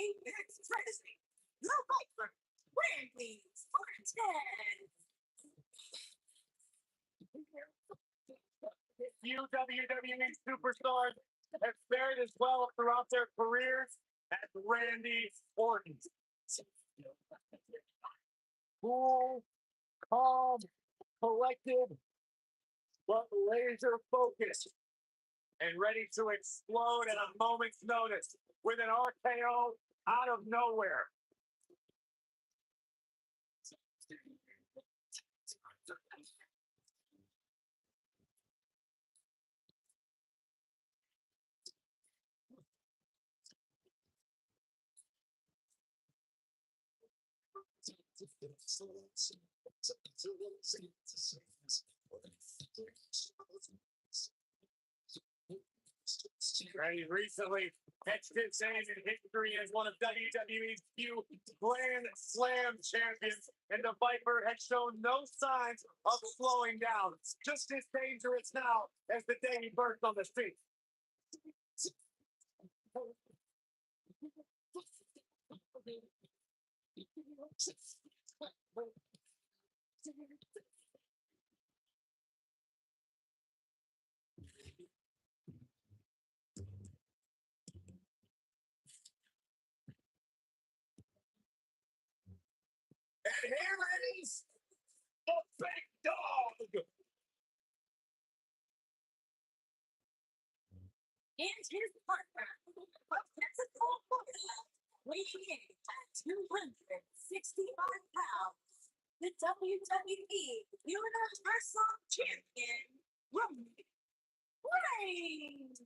Introducing the Viper, Randy Orton. Few WWE superstars have fared as well throughout their careers as Randy Orton. Cool, calm, collected, but laser focused and ready to explode at a moment's notice with an RKO out of nowhere. He recently etched his name in history as one of WWE's few Grand Slam champions, and the Viper has shown no signs of slowing down. Just as dangerous now as the day he burst on the street. And here it is, the big dog. And his partner, physical weighing in at 265 pounds, the WWE Universal Champion, Roman Reigns.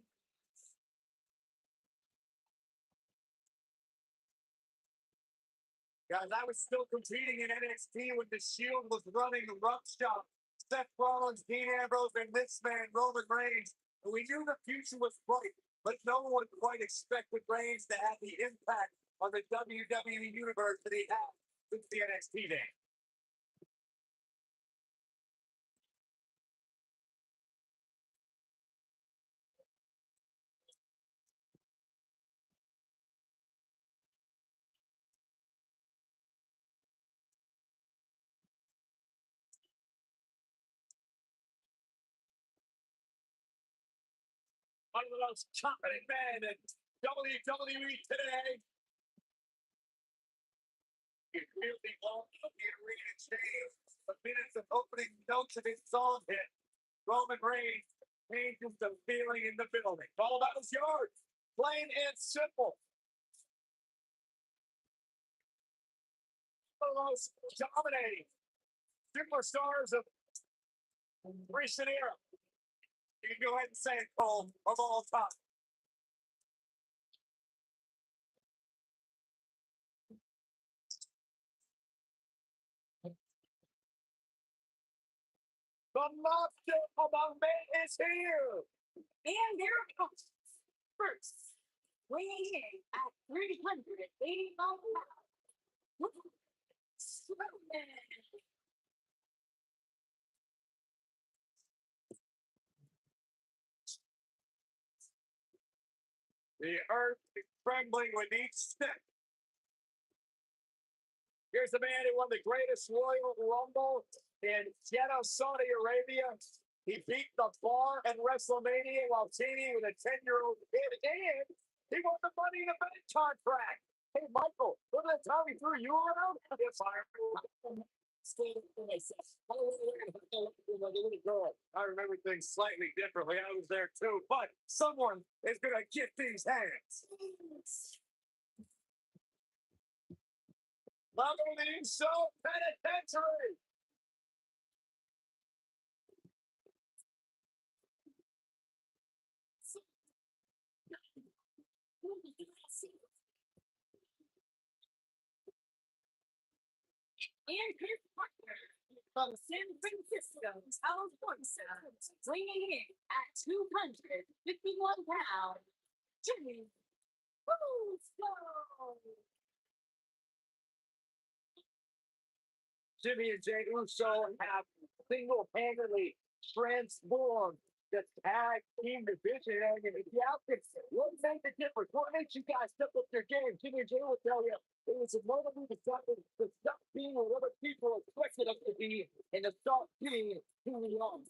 Guys, I was still competing in NXT when the Shield was running roughshod. Seth Rollins, Dean Ambrose, and this man, Roman Reigns. And we knew the future was bright, but no one quite expected Reigns to have the impact on the WWE Universe that he had since the NXT days. One of the most confident men in WWE today. He really won't the arena change. The minutes of opening notes of his song hit. Roman Reigns changes the feeling in the building. All that was yours. Plain and simple. The most dominating superstars of recent era. You can go ahead and say it, Cole, of all time. The monster among men is here. And there it comes. First, weighing in at 380 pounds. The earth is trembling with each step. Here's the man who won the greatest Royal Rumble in Jeddah, Saudi Arabia. He beat the Bar at WrestleMania while teaming with a 10-year-old kid, and he won the Money in the Bank contract. Hey, Michael, remember that time he threw you around? Yes, I remember things slightly differently. I was there too, but someone is going to get these hands. Leveling so penitentiary. And his partner from San Francisco, California, weighing in at 251 pounds, Jimmy Uso. Jimmy and Jay Uso have single-handedly transformed the tag team division. And if the outfits, what made the difference? What makes you guys step up your game? Jimmy J will tell you it was a moment we decided to stop being what other people expected us to be and to start being who we are.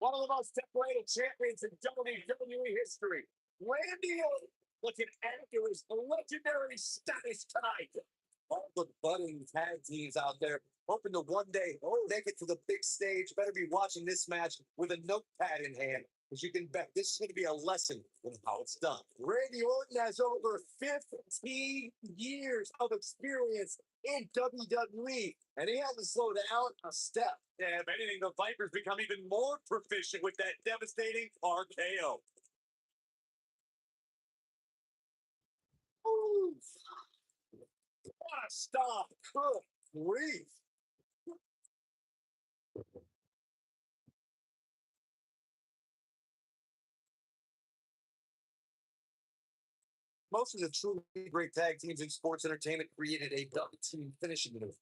One of the most decorated champions in WWE history. Randy Orton looking accurate, a legendary status tonight. All the budding tag teams out there hoping to one day make it to the big stage. Better be watching this match with a notepad in hand, because you can bet this is going to be a lesson in how it's done. Randy Orton has over 15 years of experience in WWE, and he hasn't slowed down a step. Yeah, if anything, the Vipers become even more proficient with that devastating RKO. Ooh, what a stop. Good grief. Most of the truly great tag teams in sports entertainment created a double team finishing move.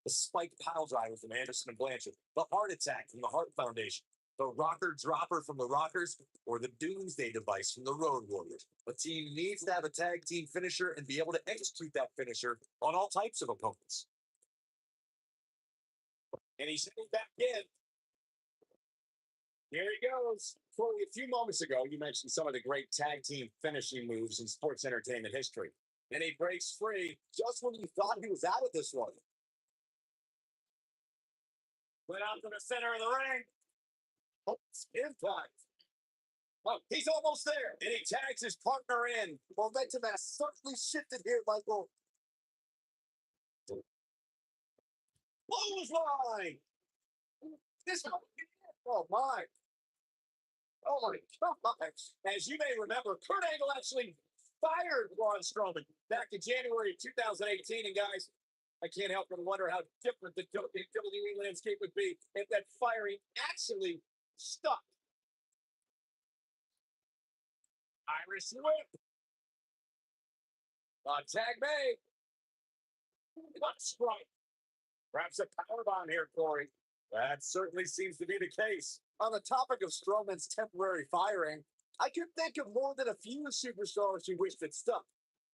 The spike pile driver from Anderson and Blanchard, the heart attack from the Heart Foundation, the rocker dropper from the Rockers, or the doomsday device from the Road Warriors. A team needs to have a tag team finisher and be able to execute that finisher on all types of opponents. And he's sitting back in. Here he goes. Corey, a few moments ago, you mentioned some of the great tag team finishing moves in sports entertainment history. And he breaks free just when you thought he was out of this one. Went out to the center of the ring. Oh, impact. Oh, he's almost there. And he tags his partner in. Momentum has certainly shifted here, Michael. Clothesline. This one. Oh, my. Oh, my God. As you may remember, Kurt Angle actually fired Braun Strowman back in January of 2018. And, guys, I can't help but wonder how different the WWE landscape would be if that firing actually stuck. Irish whip. Tag made. That's right. Perhaps a powerbomb here, Corey. That certainly seems to be the case. On the topic of Strowman's temporary firing, I could think of more than a few superstars who wished it stuck.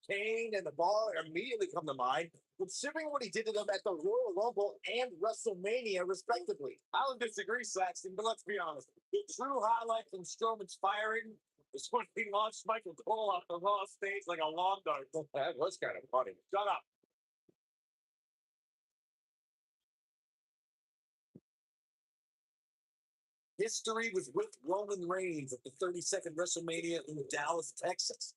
Kane and the Bar immediately come to mind, considering what he did to them at the Royal Rumble and WrestleMania, respectively. I don't disagree, Saxton, but let's be honest. The true highlight from Strowman's firing was when he launched Michael Cole off the Raw stage like a lawn dart. That was kind of funny. Shut up. History was with Roman Reigns at the 32nd WrestleMania in Dallas, Texas.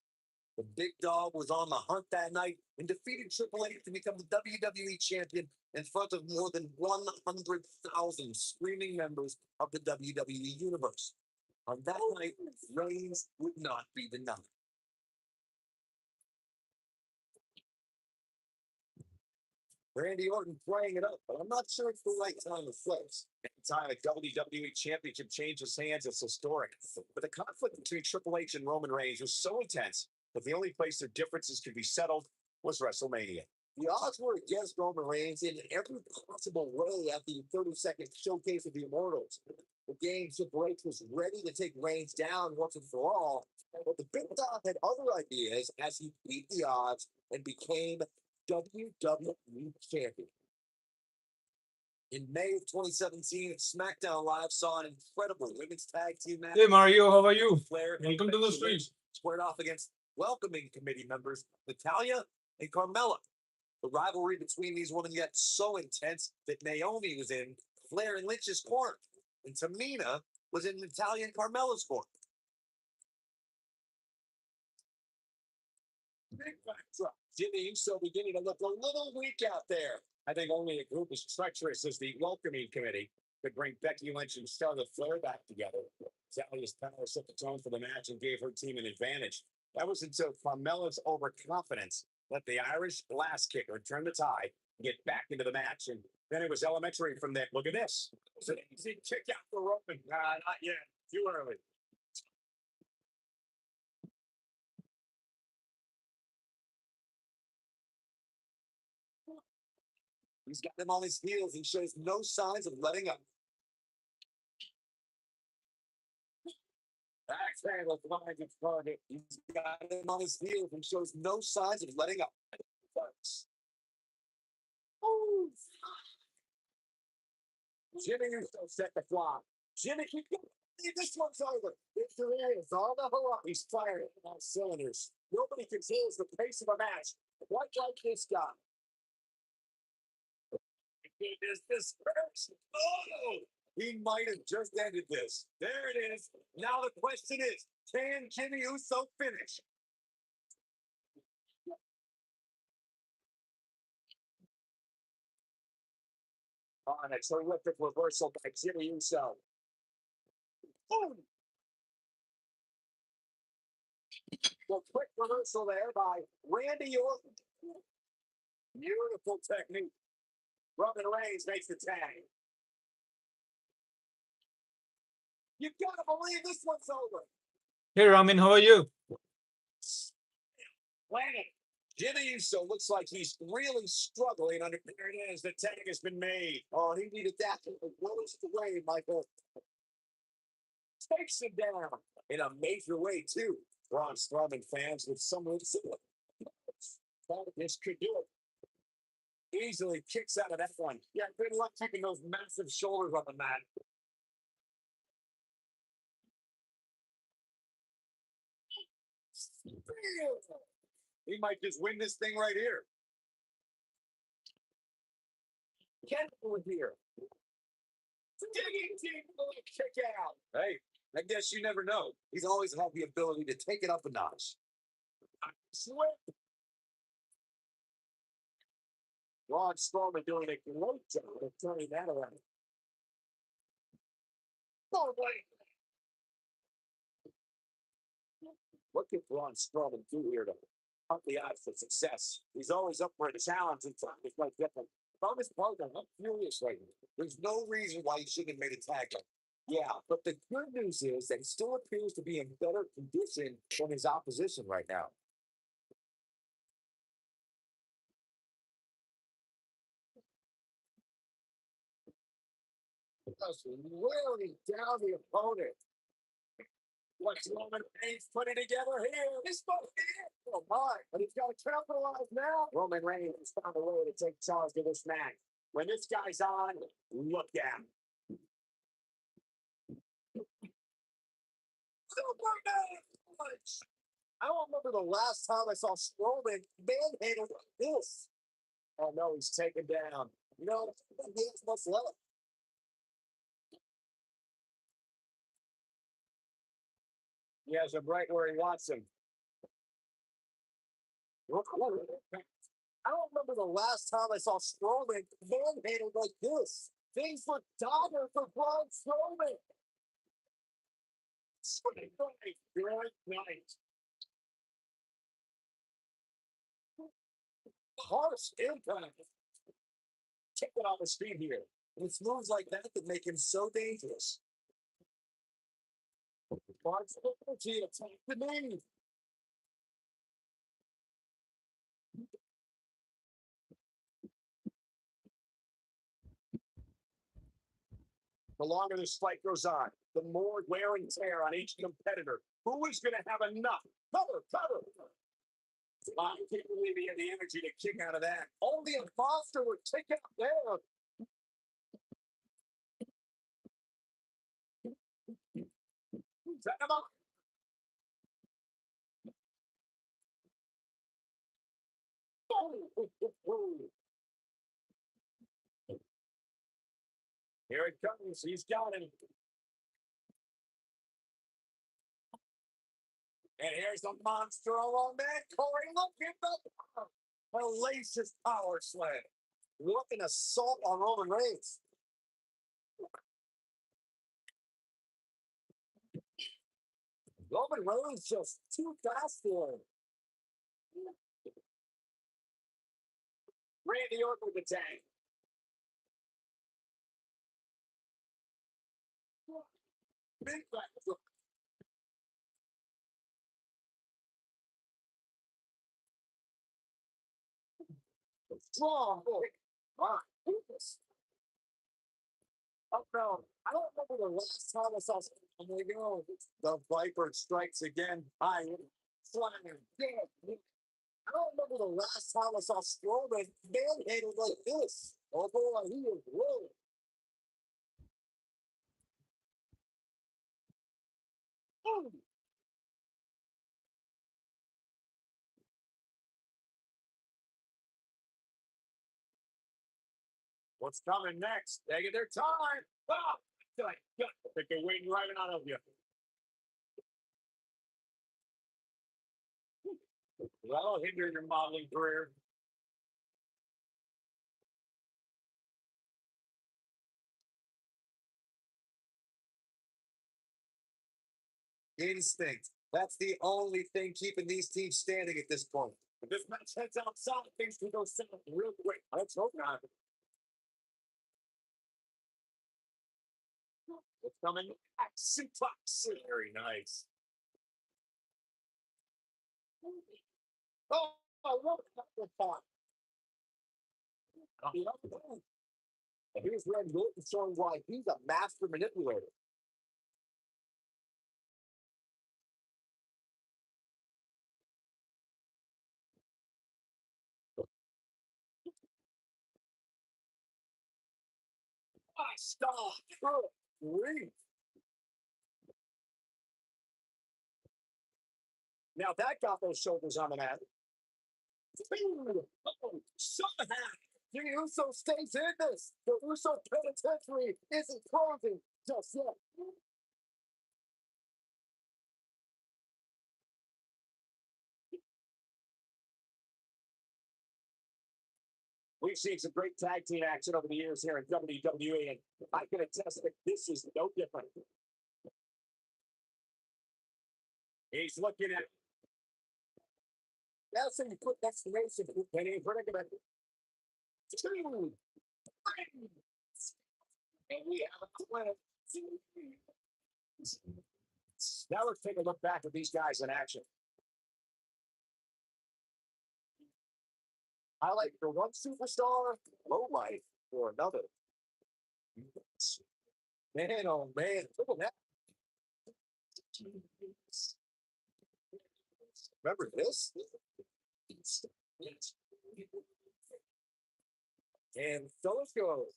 The big dog was on the hunt that night and defeated Triple H to become the WWE champion in front of more than 100,000 screaming members of the WWE Universe. On that night, Reigns would not be denied. Randy Orton playing it up, but I'm not sure it's the right time to flex. Anytime a WWE championship changes hands, it's historic. But the conflict between Triple H and Roman Reigns was so intense that the only place their differences could be settled was WrestleMania. The odds were against Roman Reigns in every possible way at the 32nd Showcase of the Immortals. The game Triple H was ready to take Reigns down once and for all, but the Big Dog had other ideas as he beat the odds and became WWE champion. In May of 2017, SmackDown Live saw an incredible women's tag team match. Hey Mario, how are you? Flair Welcome to the stream. Squared off against welcoming committee members Natalya and Carmella. The rivalry between these women got so intense that Naomi was in Flair and Lynch's corner, and Tamina was in Natalya and Carmella's corner. Big backdrop. Jimmy Uso beginning to look a little weak out there. I think only a group as treacherous as the welcoming committee could bring Becky Lynch and Charlotte Flair back together. Natalya's power set the tone for the match and gave her team an advantage. That was until Carmella's overconfidence let the Irish blast kicker turn the tide and get back into the match. And then it was elementary from there. Look at this. It's an easy kick out for Roman. Not yet. Too early. He's got them on his heels and shows no signs of letting up. Backhandle finds its target. He's got him on his heels and shows no signs of letting up. Oh. Jimmy Uso set the flop. Jimmy, keep going. This one's over. Victory is all the hurrah. He's firing on all cylinders. Nobody controls the pace of a match quite like this guy. This first. Oh, he might have just ended this. There it is. Now the question is, can Jimmy Uso finish? On a terrific reversal by Jimmy Uso. Boom. Well, quick reversal there by Randy Orton. Beautiful technique. Roman Reigns makes the tag. You've got to believe this one's over. Hey, Ramin, how are you? Planet. Jimmy Uso looks like he's really struggling under. There it is. The tag has been made. Oh, he needed that to the worst way, Michael. Takes him down in a major way, too. Braun Strowman fans with some of this could do it. Easily kicks out of that one. Yeah, good luck keeping those massive shoulders on the mat. He might just win this thing right here. Kendall here. Digging deep, kick out. Hey, I guess you never know. He's always had the ability to take it up a notch. Sweat. Braun Strowman doing a great job of turning that around. Oh, wait. What can Braun Strowman do here to up the odds for success? He's always up for a challenge and trying to quite different. From his partner, I'm furious right now. There's no reason why he shouldn't have made a tackle. Yeah, but the good news is that he still appears to be in better condition than his opposition right now. Just wearing down the opponent. What's Roman Reigns putting together here? This supposed to be it. Oh my, but he's got to capitalize now. Roman Reigns has found a way to take charge of this match. When this guy's on, look at him. I don't remember the last time I saw Strowman manhandled like this. Oh no, he's taken down. You know, he has much left. He has him right where he wants him. I don't remember the last time I saw Strowman manhandled like this. Things look dire for Braun Strowman. Great night. Harsh impact. Kick it off his feet here. And it's moves like that that make him so dangerous. Braun's energy attack the knee. The longer this fight goes on, the more wear and tear on each competitor. Who is going to have enough? Cover, cover. I can't believe he had the energy to kick out of that. Only a monster would kick out there. Set him up. Here it comes. He's got him. And here's the monster along that. Corey, look at the hellacious power slam. What an assault on Roman Reigns. Roman Reigns just too fast for him. Randy Orton with the tag. big back. Strong. My goodness. Oh no, I don't remember the last time I saw something. They go. The Viper strikes again. I slamming. Yeah. I don't remember the last time I saw Strowman manhandled like this. Oh boy, he is rolling. Oh, what's coming next? Taking their time. Ah, they're waiting right out of you. That'll hinder your modeling career. Instinct. That's the only thing keeping these teams standing at this point. If this match heads outside, things can go south real quick. Let's hope not. It's coming. Suplex. Very nice. Oh, look at the fun. And here's Red Norton showing why he's a master manipulator. I stop. Good. Now that got those shoulders on the mat. Oh, somehow the Uso stays in this. The Uso penitentiary isn't closing just yet. We've seen some great tag team action over the years here in WWE, and I can attest that this is no different. He's looking at. That's when you put exclamation point in a predicament. 2, 3, and we have a clinic. Now let's take a look back at these guys in action. Highlight for one superstar, low life for another. Man, oh man, look at that. Remember this? And so it goes.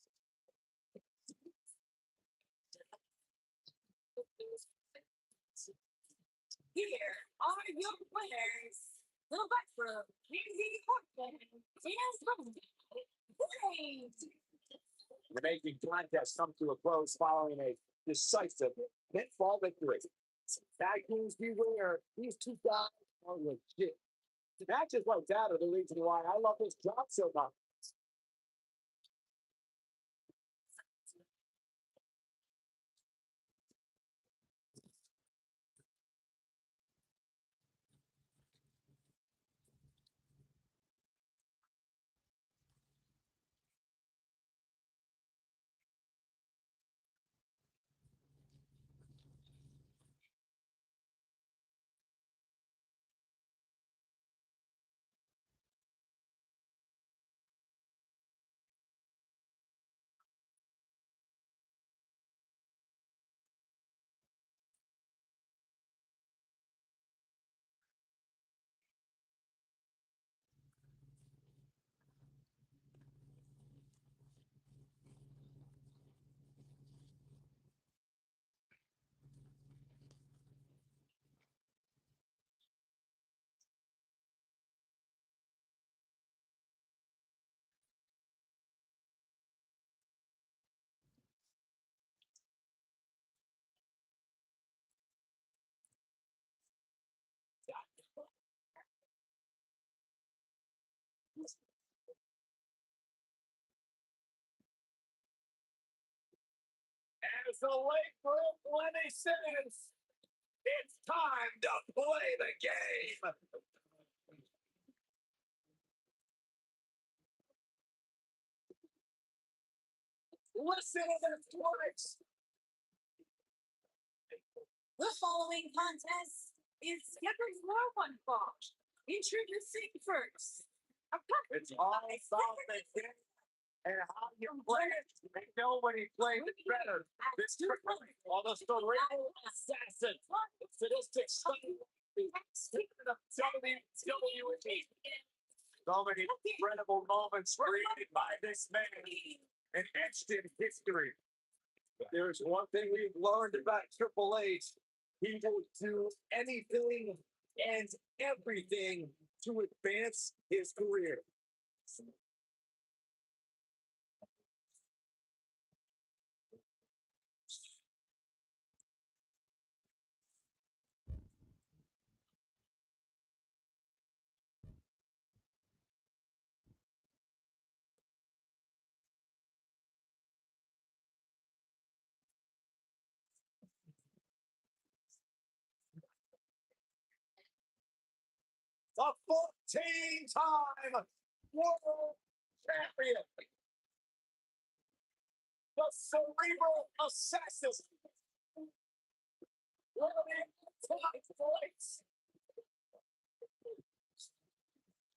Here are your winners. The Viper, Easy Horseman, and the making contest come to a close following a decisive pinfall victory. Tag teams beware, these two guys are legit. Matches like that are the reason why I love this job so much. As the late group Lenny says, it's time to play the game. Listen to this twice. The following contest is Skipper's War One Fall. Introducing first. It's all about the game and how you play it. They know when he plays it better. This trick, all the cerebral assassin, the sadistic study, the WWE. So many incredible moments created by this man and etched in history. There's one thing we've learned about Triple H. He will do anything and everything to advance his career. The 14-time world champion, the cerebral assassin, running top flights,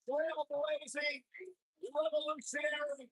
trailblazing, revolutionary.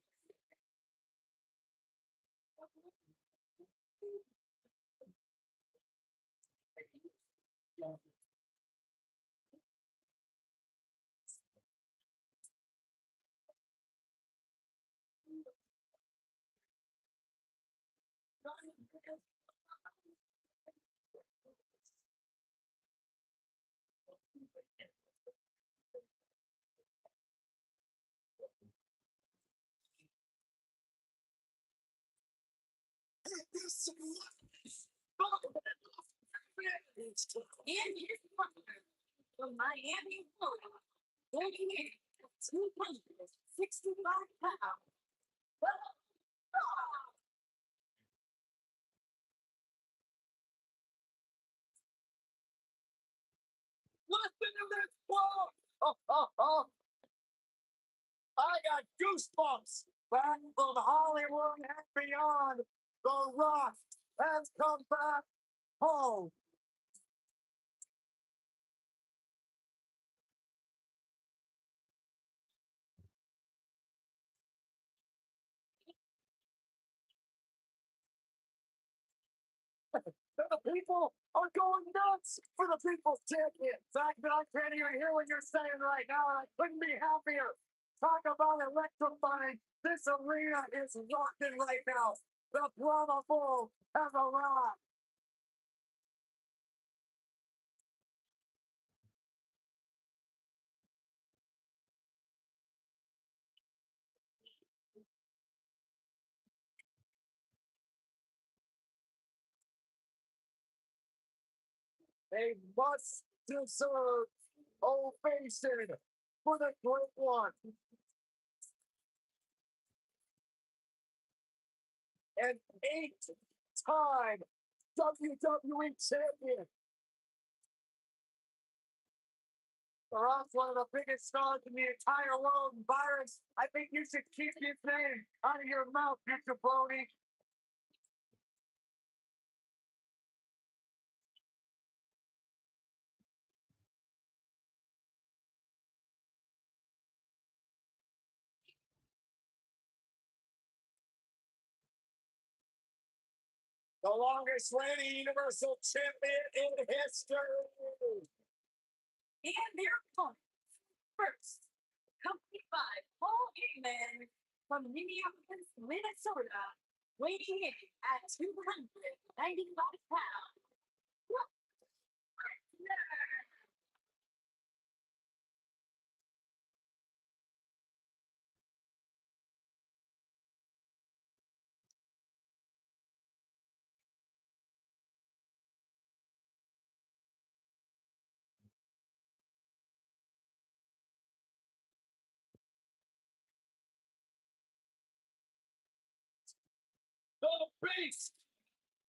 In his partner from Miami, Florida, weighing in at 265 pounds. Listen to this quote! I got goosebumps back from Hollywood and beyond. The Rock has come back home. The people are going nuts for the people's champion. Zach, I can't even hear what you're saying right now. I couldn't be happier. Talk about electrifying. This arena is rocking right now. The Brahma Bull has arrived. They must deserve ovation for the great one. An 8-time WWE champion. The Rock's one of the biggest stars in the entire world. Virus, I think you should keep his name out of your mouth, you jabroni. The longest reigning Universal Champion in history. And their opponent, first, accompanied by Paul Heyman from Minneapolis, Minnesota, weighing in at 295 pounds.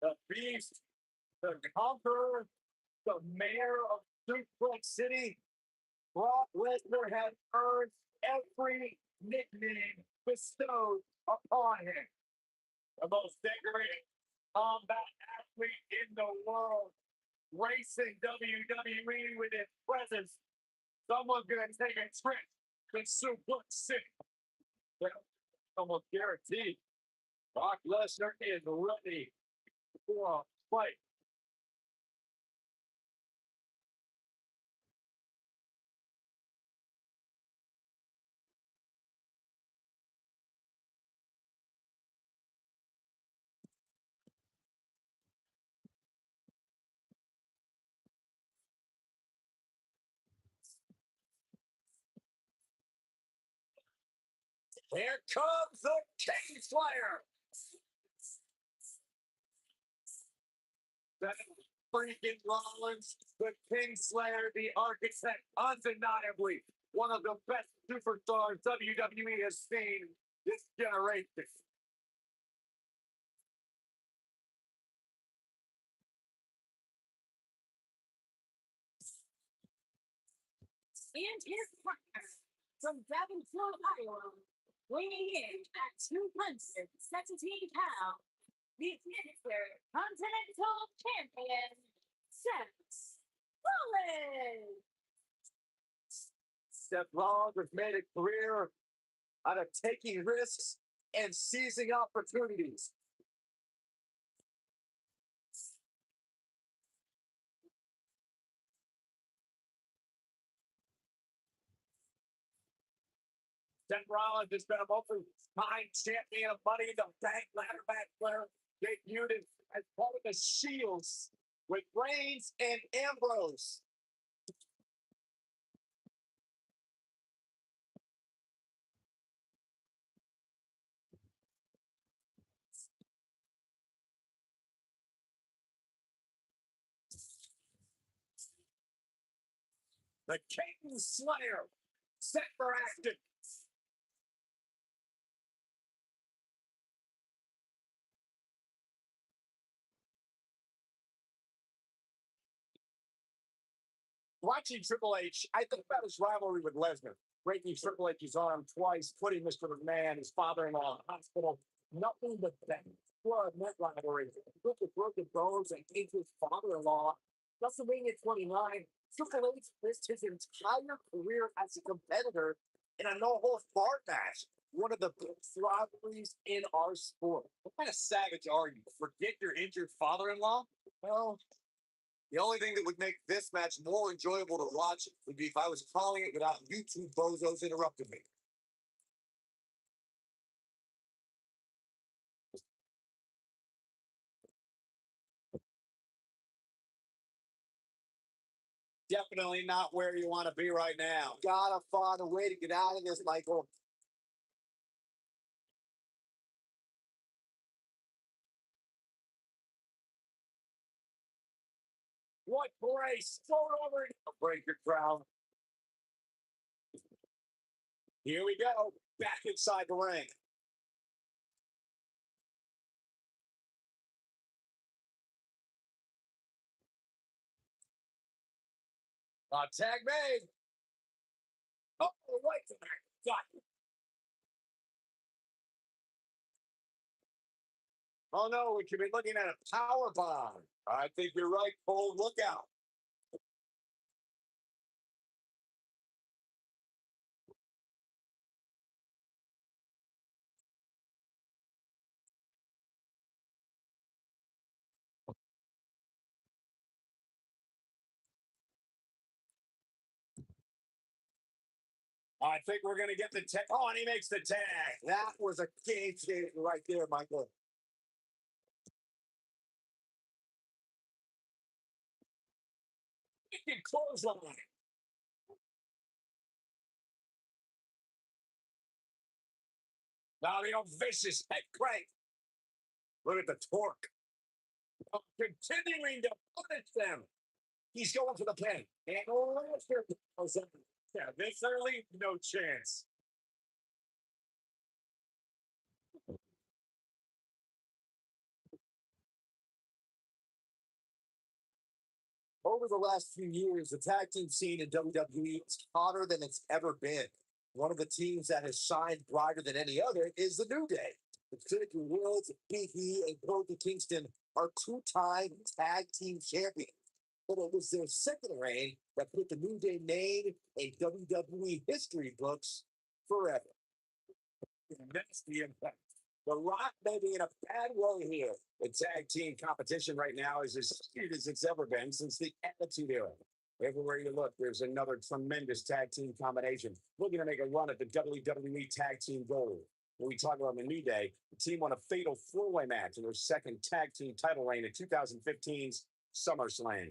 The beast, the conqueror, the mayor of Suplex City. Brock Lesnar has earned every nickname bestowed upon him. The most decorated combat athlete in the world. gracing WWE with his presence, someone's going to take a trip to Suplex City. Well, almost guaranteed. Brock Lesnar is ready for a fight. Here comes the King Slayer. That freaking Rollins, the King Slayer, the architect, undeniably one of the best superstars WWE has seen this generation. And his partner from Davenport, Iowa, weighing in at 217 pounds, the Mr. Continental Champion, Seth Rollins. Seth Rollins has made a career out of taking risks and seizing opportunities. Seth Rollins has been a multi-time champion of Money in the Bank ladder match winner, debuted as part of the Shields with Reigns and Ambrose. The King Slayer, set for action. Watching Triple H, I think about his rivalry with Lesnar, breaking Triple H's arm twice, putting Mr. McMahon, his father-in-law, in the hospital. Nothing but that blood net rivalry. With the broken bones and his father-in-law. WrestleMania 29, Triple H missed his entire career as a competitor in a no-holds barred match. One of the best rivalries in our sport. What kind of savage are you? Forget your injured father-in-law? Well, the only thing that would make this match more enjoyable to watch would be if I was calling it without you two bozos interrupting me. Definitely not where you want to be right now. Gotta find a way to get out of this, Michael. What brace? Throw it over. Break your crown. Here we go. Back inside the ring. Tag made. Oh, wait a minute. Got it. Oh no, we could be looking at a power bomb. I think you're right, Cole. Look out. I think we're going to get the tag. Oh, and he makes the tag. That was a game changer right there, Michael. Clothesline. Now the old vicious head crank. Look at the torque. Continuing to punish them. He's going for the pin. And Lesnar goes up. Yeah, this early, no chance. Over the last few years, the tag team scene in WWE is hotter than it's ever been. One of the teams that has shined brighter than any other is the New Day. The Trinity Worlds, Big E, and Kofi Kingston are two-time tag team champions. but it was their second reign that put the New Day name in WWE history books forever. Nasty impact. The Rock may be in a bad way here. The tag team competition right now is as heated as it's ever been since the Attitude Era. Everywhere you look, there's another tremendous tag team combination looking to make a run at the WWE Tag Team Gold. When we talk about the New Day, the team won a fatal four-way match in their second tag team title reign in 2015's SummerSlam.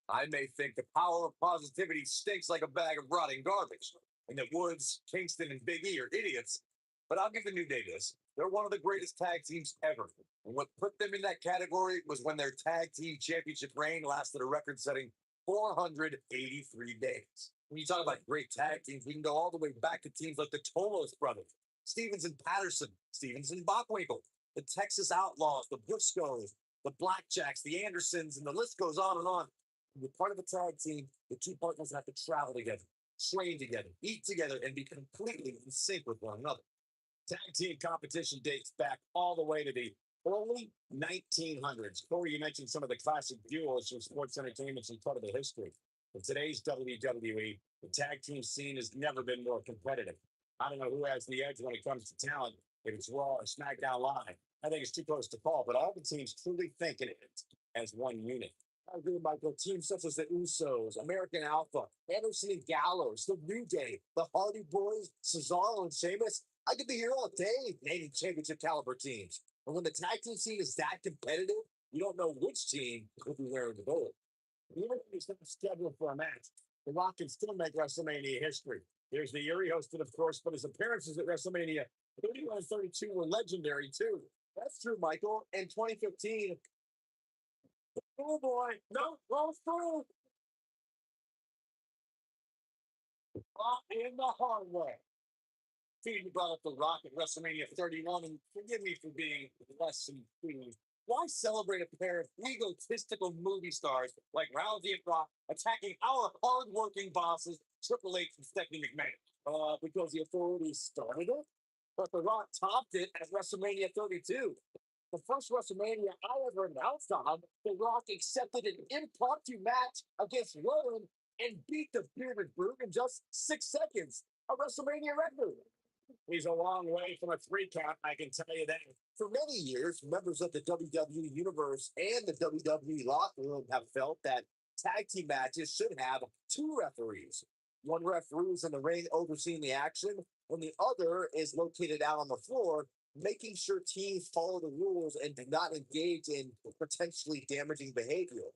I may think the power of positivity stinks like a bag of rotting garbage, and that Woods, Kingston, and Big E are idiots, but I'll give the New Day this. They're one of the greatest tag teams ever. And what put them in that category was when their tag team championship reign lasted a record setting 483 days. When you talk about great tag teams, we can go all the way back to teams like the Tolos brothers, Stevens and Patterson, Stevens and Bockwinkel, the Texas Outlaws, the Briscoes, the Blackjacks, the Andersons, and the list goes on and on. When you're part of a tag team, the two partners have to travel together, train together, eat together, and be completely in sync with one another. Tag team competition dates back all the way to the early 1900s. Corey, you mentioned some of the classic duos from sports entertainment and part of the history. In today's WWE, the tag team scene has never been more competitive. I don't know who has the edge when it comes to talent, if it's Raw or SmackDown Live. I think it's too close to call, but all the teams truly think in it as one unit. I agree, Michael. Teams such as the Usos, American Alpha, Anderson and Gallows, the New Day, the Hardy Boys, Cesaro and Sheamus. I could be here all day naming championship caliber teams. And when the tag team scene is that competitive, you don't know which team will be wearing the gold. Even if he's not scheduled for a match, The Rock can still make WrestleMania history. There's the year he hosted, of course, but his appearances at WrestleMania 31 and 32 were legendary, too. That's true, Michael. In 2015, oh boy, no, rolls through. In the hard way. You brought up The Rock at WrestleMania 31, and forgive me for being less than pleased. Why celebrate a pair of egotistical movie stars like Rousey and Rock attacking our hardworking bosses, Triple H and Stephanie McMahon? Because the authorities started it, but The Rock topped it at WrestleMania 32. The first WrestleMania I ever announced on, The Rock accepted an impromptu match against Rowan and beat the bearded brute in just 6 seconds, a WrestleMania record. He's a long way from a 3 count, I can tell you that. For many years, members of the WWE Universe and the WWE locker room have felt that tag team matches should have 2 referees. One referee is in the ring overseeing the action, and the other is located out on the floor, making sure teams follow the rules and do not engage in potentially damaging behavior.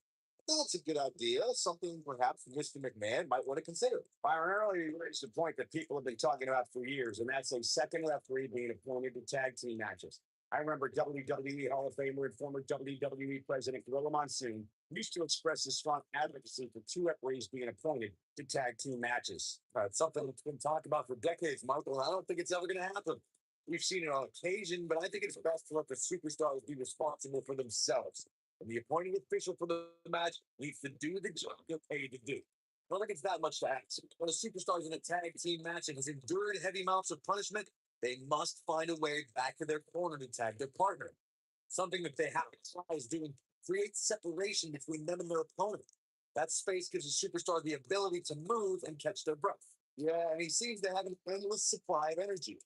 That's a good idea. Something perhaps Mr. McMahon might want to consider. Byron, earlier you raised a point that people have been talking about for years, and that's a second referee being appointed to tag team matches. I remember WWE Hall of Famer and former WWE President Gorilla Monsoon used to express his strong advocacy for 2 referees being appointed to tag team matches. It's something that's been talked about for decades, Michael, and I don't think it's ever going to happen. We've seen it on occasion, but I think it's best to let the superstars be responsible for themselves. And the appointing official for the match needs to do the job they're paid to do. I don't think it's that much to ask. When a superstar is in a tag team match and has endured heavy amounts of punishment, they must find a way back to their corner to tag their partner. Something that they have to try is doing create separation between them and their opponent. That space gives a superstar the ability to move and catch their breath. Yeah, and he seems to have an endless supply of energy.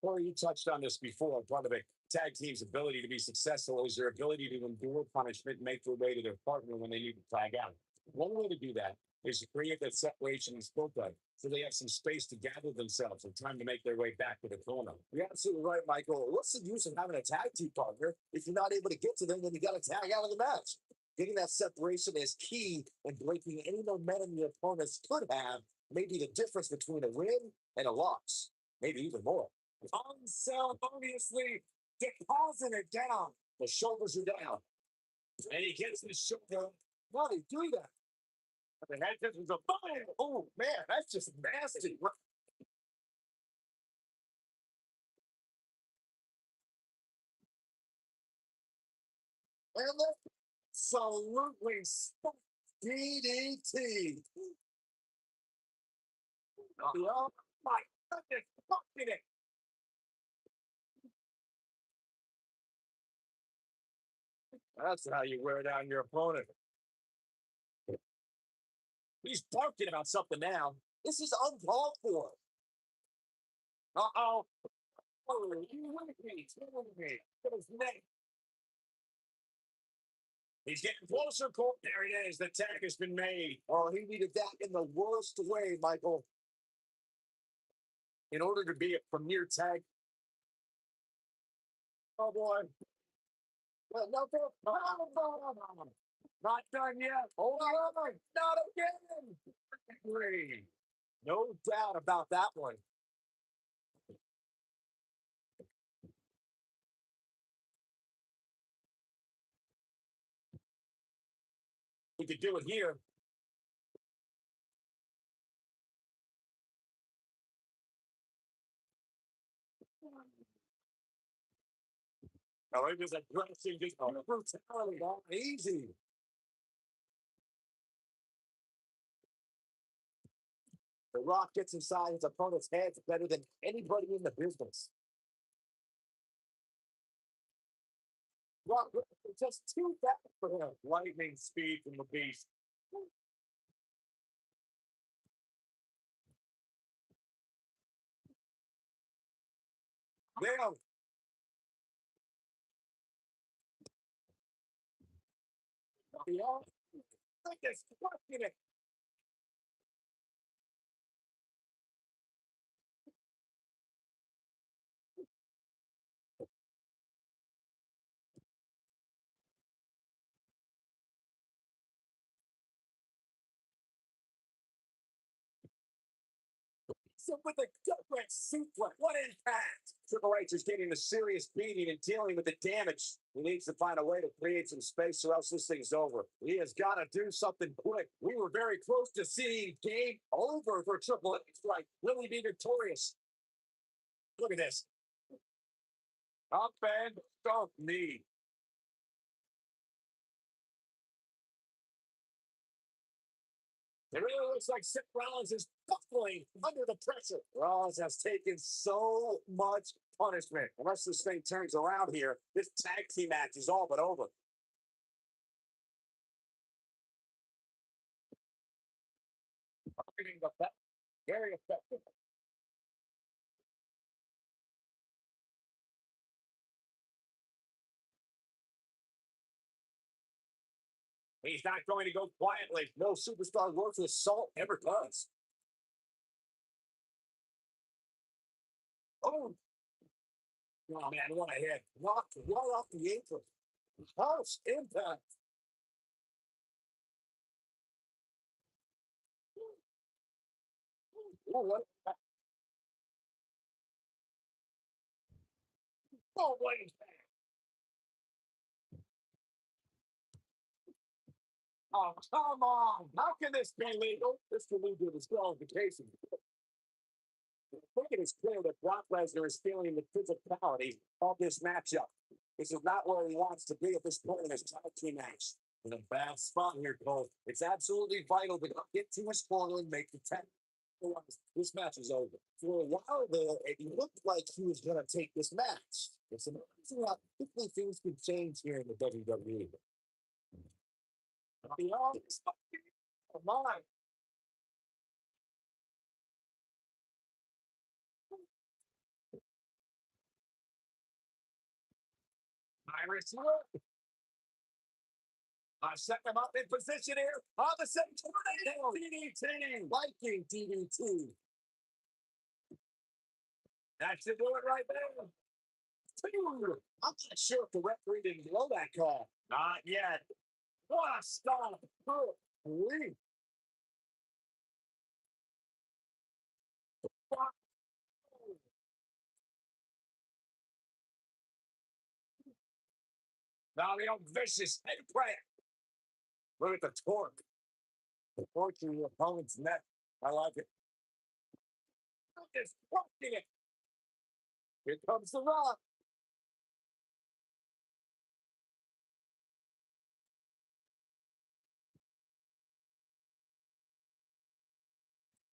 Corey, you touched on this before. Part of a tag team's ability to be successful is their ability to endure punishment and make their way to their partner when they need to tag out. One way to do that is to create that separation you spoke of, so they have some space to gather themselves and time to make their way back to the corner. You're absolutely right, Michael. What's the use of having a tag team partner if you're not able to get to them when you got to tag out of the match? Getting that separation is key in breaking any momentum your opponents could have, maybe the difference between a win and a loss, maybe even more. Unceremoniously depositing it down. The shoulders are down. And he gets his shoulder. Why do you do that? The head just was a fire. Oh, man, that's just nasty. And absolutely stuck DDT. Oh, my goodness. Fucking it. That's how you wear down your opponent. He's barking about something now. This is uncalled for. Uh-oh. Oh, you with me. Get his neck. He's getting closer, Cole. There it is. The tag has been made. Oh, he needed that in the worst way, Michael. In order to be a premier tag. Oh, boy. Well, no, not done yet. Hold on. Not again. Three. No doubt about that one. We could do it here. Oh, it was aggressive, just brutality. Easy. The Rock gets inside his opponent's heads better than anybody in the business. Rock just too fast for him. Lightning speed from the beast. Damn. Y'all, think it's fucking it. So with a gut-wrench suplex, what impact? Triple H is getting a serious beating and dealing with the damage. He needs to find a way to create some space or else this thing's over. He has got to do something quick. We were very close to seeing game over for Triple H. Like, will he be victorious? Look at this. Up and stomp knee. It really looks like Seth Rollins is buckling under the pressure. Rollins has taken so much punishment. Unless this thing turns around here, this tag team match is all but over. Very effective. He's not going to go quietly. No superstar worth his salt ever does. Oh, oh man, what a hit. Knocked right off the apron. House impact. Oh, what? Oh, what is that? Oh, come on. How can this be legal? This can lead to disqualification. I think it is clear that Brock Lesnar is feeling the physicality of this matchup. This is not where he wants to be at this point in his tag team match. In a bad spot here, Cole. It's absolutely vital to get to his corner and make the tag. This match is over. For a while there, it looked like he was going to take this match. It's amazing how quickly things could change here in the WWE. Come on. Iris, set them up in position here. On the same tornado. DDT. Viking DDT. That should do it right there. I'm not sure if the referee didn't blow that call. Not yet. What a stop. Holy. Now the old vicious head plant. Look at the torque. The torque in your opponent's neck. I like it. It's working it. Here comes the Rock.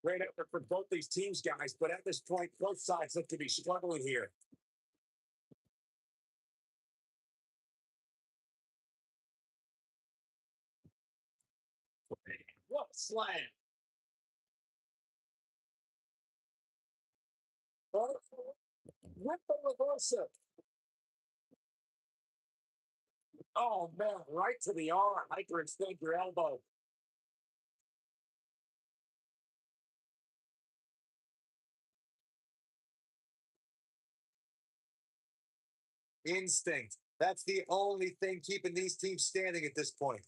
Great effort for both these teams, guys, but at this point, both sides look to be struggling here. What slam! With the reversal. Oh, man, right to the arm. Hyperextend your elbow. Instinct. That's the only thing keeping these teams standing at this point.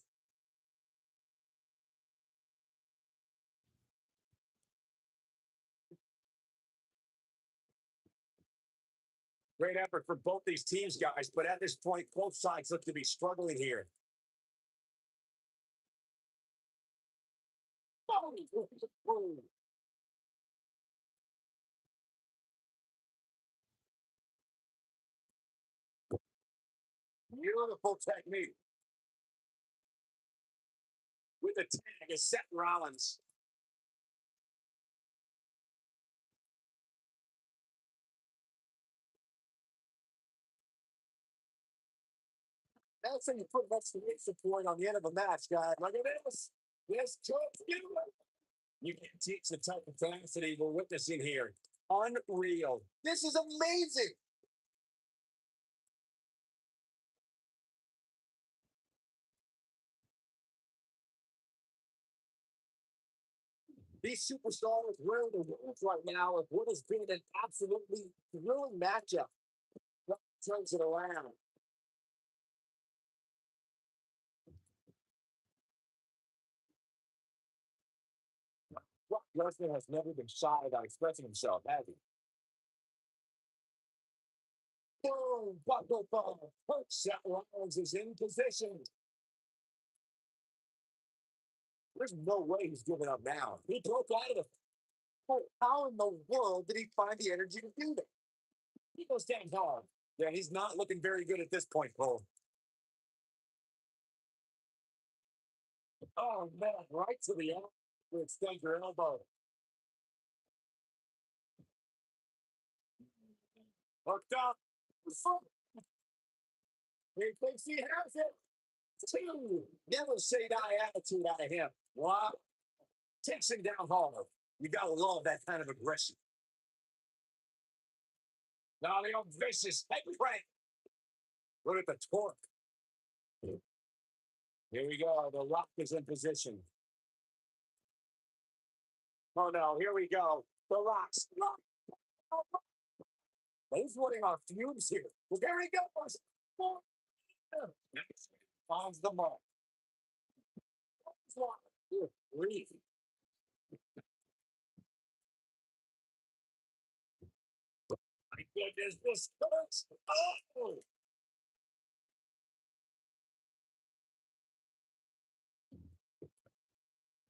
Great effort for both these teams, guys, but at this point, both sides look to be struggling here. Beautiful technique. With the tag is Seth Rollins. That's how you put an exclamation point on the end of a match, guys. Look at this. This could do it. You can't teach the type of tenacity we're witnessing here. Unreal. This is amazing. These superstars wearing the world right now of what has been an absolutely thrilling matchup. Turns it around. Brock Lesnar has never been shy about expressing himself, has he? Boom! Buckle bomb. Seth Rollins is in position. There's no way he's giving up now. He broke out of the. How in the world did he find the energy to do that? He goes down hard. Yeah, he's not looking very good at this point, Cole. Oh, man, right to the elbow. Extend your elbow. Hooked up. He thinks he has it. Two. Never say die attitude out of him. Wow. Takes him down hard. You got to love that kind of aggression. Now the old vicious head crank. Look at the torque. Here we go. The Rock is in position. Oh no, here we go. The Rock's. He's running on fumes here. Well, there he goes. Finds the mark. Good grief. My goodness, this hurts. Oh!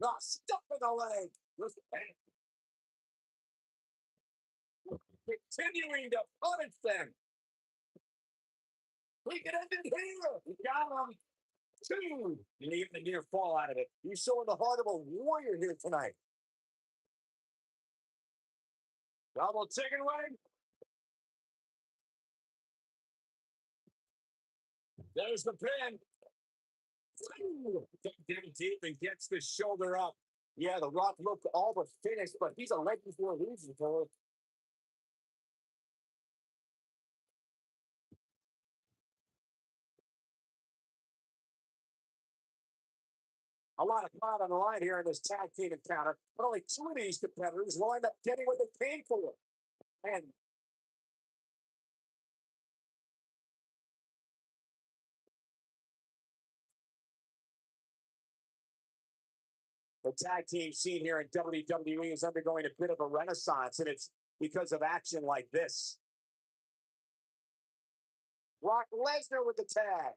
Not stuck in the leg. Continuing to punish them. We can end it here. We got him. Two. And even the near fall out of it. He's showing the heart of a warrior here tonight. Double chicken wing. There's the pin. Down deep and gets the shoulder up. Yeah, the Rock looked all but finished, but he's a legend for a reason, Cole. A lot of blood on the line here in this tag team encounter, but only two of these competitors will end up getting what they paid for. And the tag team scene here in WWE is undergoing a bit of a renaissance, and it's because of action like this. Brock Lesnar with the tag.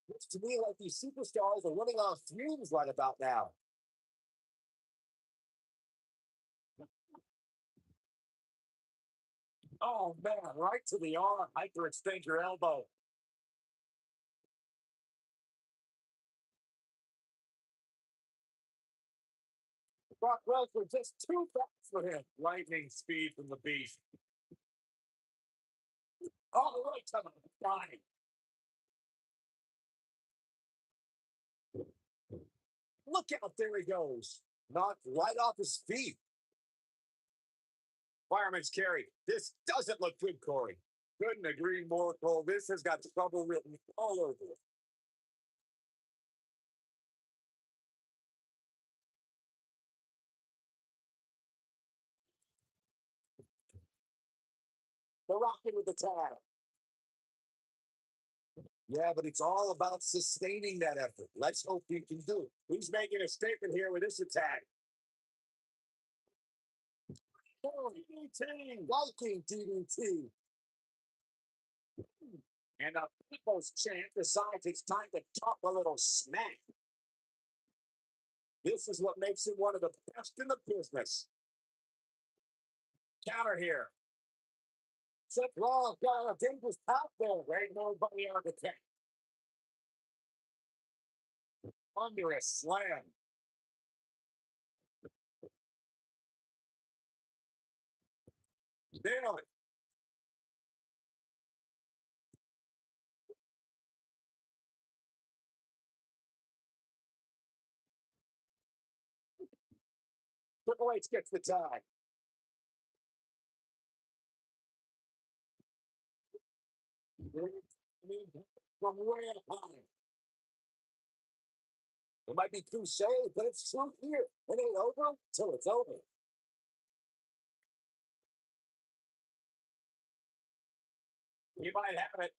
Looks to me like these superstars are running off fumes right about now. Oh, man, right to the arm. Hyperextend your elbow. Brock Lesnar just too fast for him. Lightning speed from the beast. All the way to the body. Look out, there he goes. Knocked right off his feet. Fireman's carry. This doesn't look good, Corey. Couldn't agree more, Cole. This has got trouble written all over it. The Rocket with the tag. Yeah, but it's all about sustaining that effort. Let's hope he can do it. He's making a statement here with this attack. Oh, DDT, Viking DDT. And the people's chant decides it's time to talk a little smack. This is what makes it one of the best in the business. Counter here. Seth Rollins got a dangerous top there. There ain't nobody on the tech. Under a slam. Nail it. Triple H gets the tie. From way up high. It might be cliche, but it's true here. It ain't over till it's over. You might have it.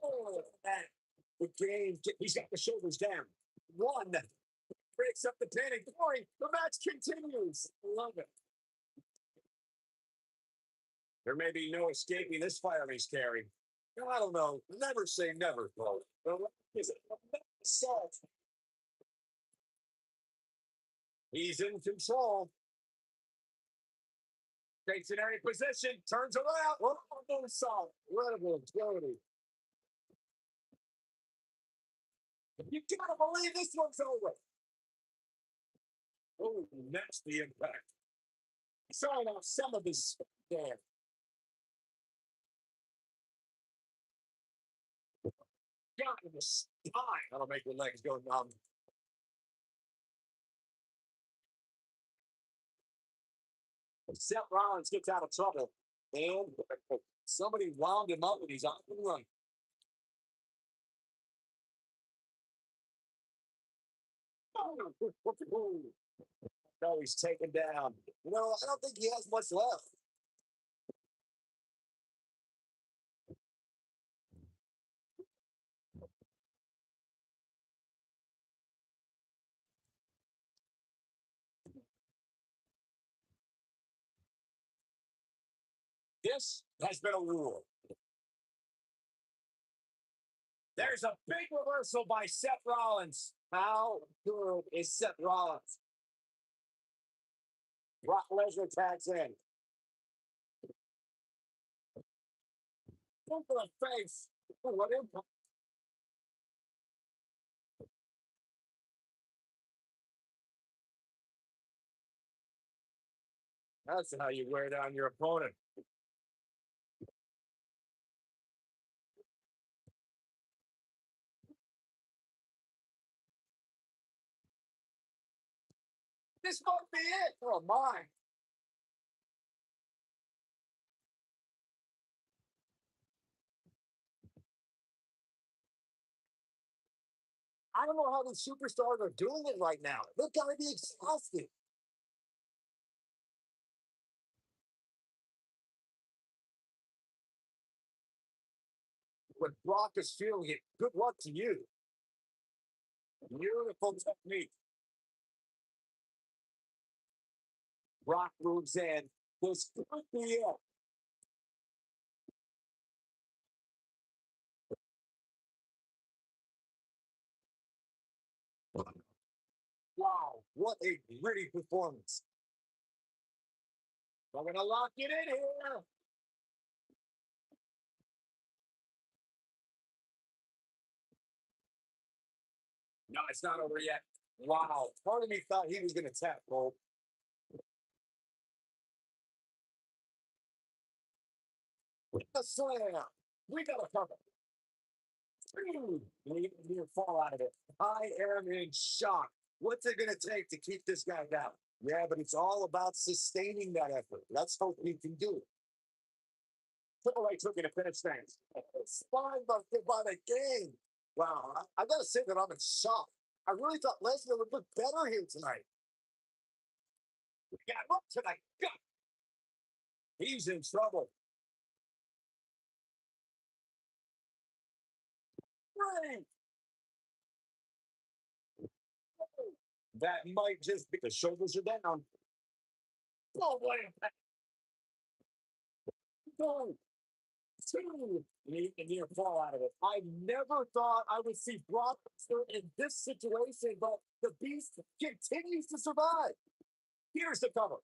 Oh, the game. He's got the shoulders down. One breaks up the pin. Glory. The match continues. Love it. There may be no escaping this fireman's carry. I don't know. Never say never, folks. Assault. He's in control. Stationary position. Turns around. Oh, no assault. Incredible agility. You gotta believe this one's over. Oh, nasty impact. Showing off some of his there. Got in the spine. That'll make your legs go numb. Seth Rollins gets out of trouble. And somebody wound him up and he's off and running. No, he's taken down. You know, I don't think he has much left. This has been a rule. There's a big reversal by Seth Rollins. How good is Seth Rollins? Brock Lesnar tags in. Look for the face. What impact? That's how you wear down your opponent. This might be it. Oh, my. I don't know how these superstars are doing it right now. They've got to be exhausted. When Brock is feeling it, good luck to you. Beautiful technique. Brock moves in. This could be it. Wow, what a gritty performance. I'm going to lock it in here. No, it's not over yet. Wow. Part of me thought he was going to tap, Cole. The slam. We got to cover. Near fall out of it. I am in shock. What's it going to take to keep this guy down? Yeah, but it's all about sustaining that effort. Let's hope he can do it. Triple H looking to finish things. Spine busted by the game. Wow, I got to say that I'm in shock. I really thought Lesnar would look better here tonight. Yeah, look tonight. God, he's in trouble. Right. That might just be the shoulders are down. Oh, boy. Go. Two. Near fall out of it. I never thought I would see Brock Lesnar in this situation, but the beast continues to survive. Here's the cover.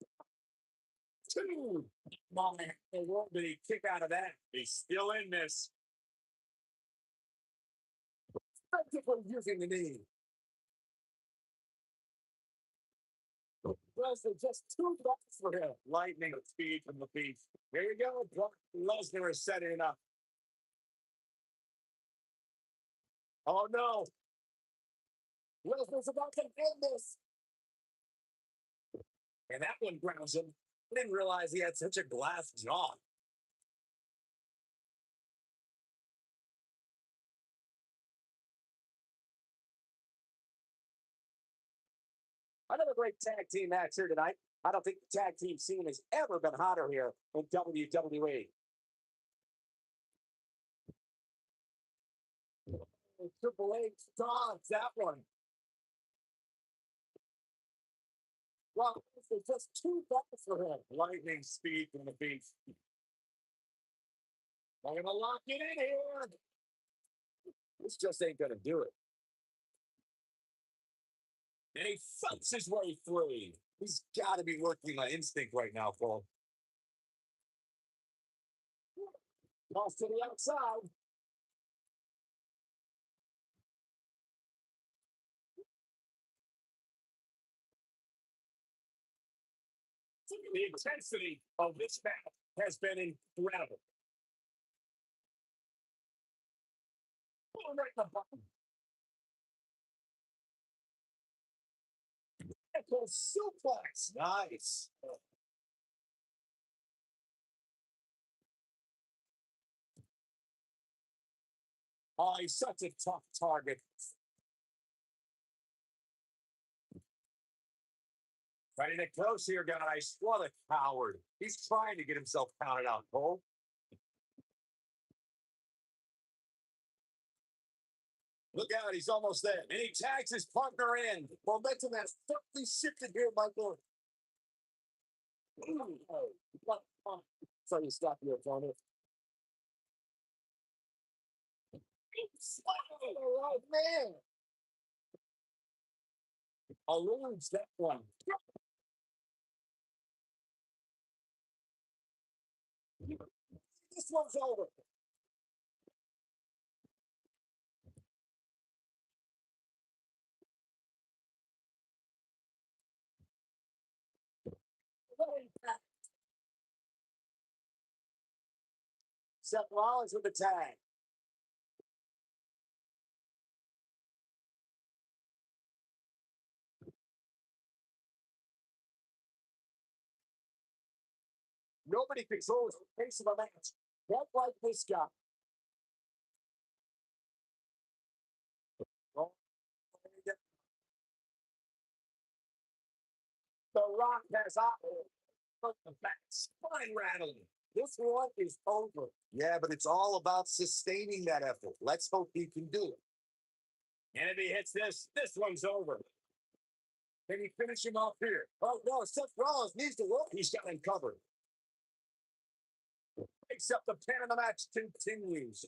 Two. Mom, the world did he kick out of that? He's still in this. Effectively using the knee. Lesnar just too much for him. Lightning speed from the beast. There you go. Brock Lesnar is setting it up. Oh no. Lesnar's about to end this. And that one grounds him. I didn't realize he had such a glass jaw. Another great tag team match here tonight. I don't think the tag team scene has ever been hotter here in WWE. Triple H dodged that one. Well, it's just too fast for him. Lightning speed from the beast. I'm going to lock it in here. This just ain't going to do it. And he fights his way free. He's got to be working on instinct right now, Paul. Toss to the outside. The intensity of this match has been incredible. Right in the button. Echo suplex. Nice. Oh, he's such a tough target. Ready to close here, guys. What a coward. He's trying to get himself counted out, Cole. Look out, he's almost there. And he tags his partner in. Momentum has certainly shifted here, Michael. So you stop your opponent. Oh, man. Eludes that one. This one's over. Seth Rollins with the tag. Nobody controls the pace of a match. Not like this guy. Oh, the Rock has out the back, spine rattling. This one is over. Yeah, but it's all about sustaining that effort. Let's hope he can do it. And if he hits this one's over. Can he finish him off here? Oh, no, Seth Rollins needs to work. He's got him covered. Picks up the pin and the match continues.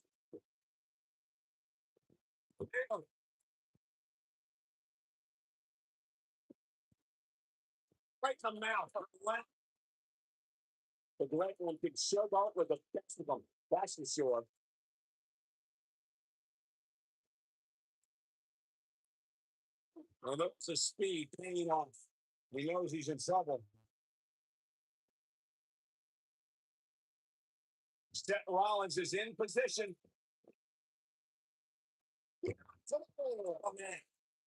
Right in the mouth. The great one could shove out with the best of them. That's for sure. Well, that's the speed paying off. He knows he's in trouble. Seth Rollins is in position. Oh, man.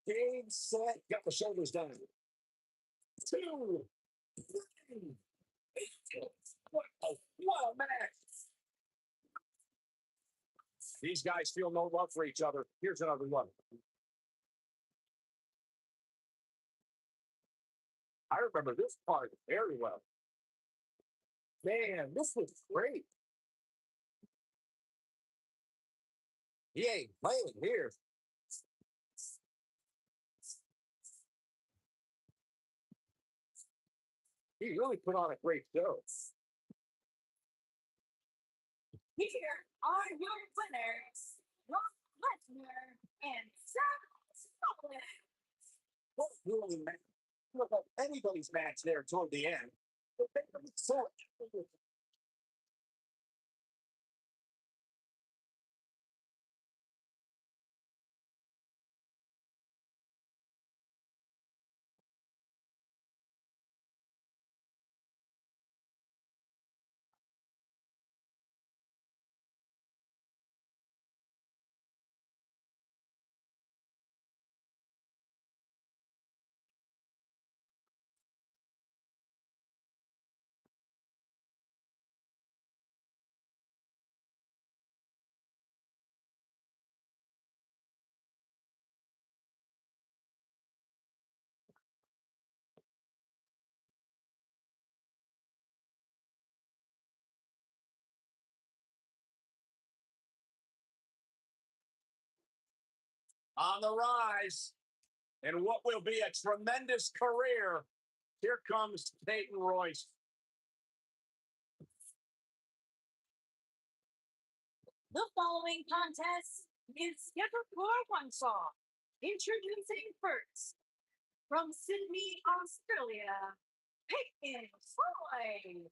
Game, set, got the shoulders down. 2, 3. What a match. These guys feel no love for each other. Here's another one. I remember this part very well. Man, this was great. He ain't playing here. He really put on a great show. Here are your winners, Brock Lesnar and Seth Rollins. What really match? Look like anybody's match there toward the end. But they were so on the rise. And what will be a tremendous career. Here comes Peyton Royce. The following contest is scheduled for one fall. Introducing first, from Sydney, Australia, Peyton Royce.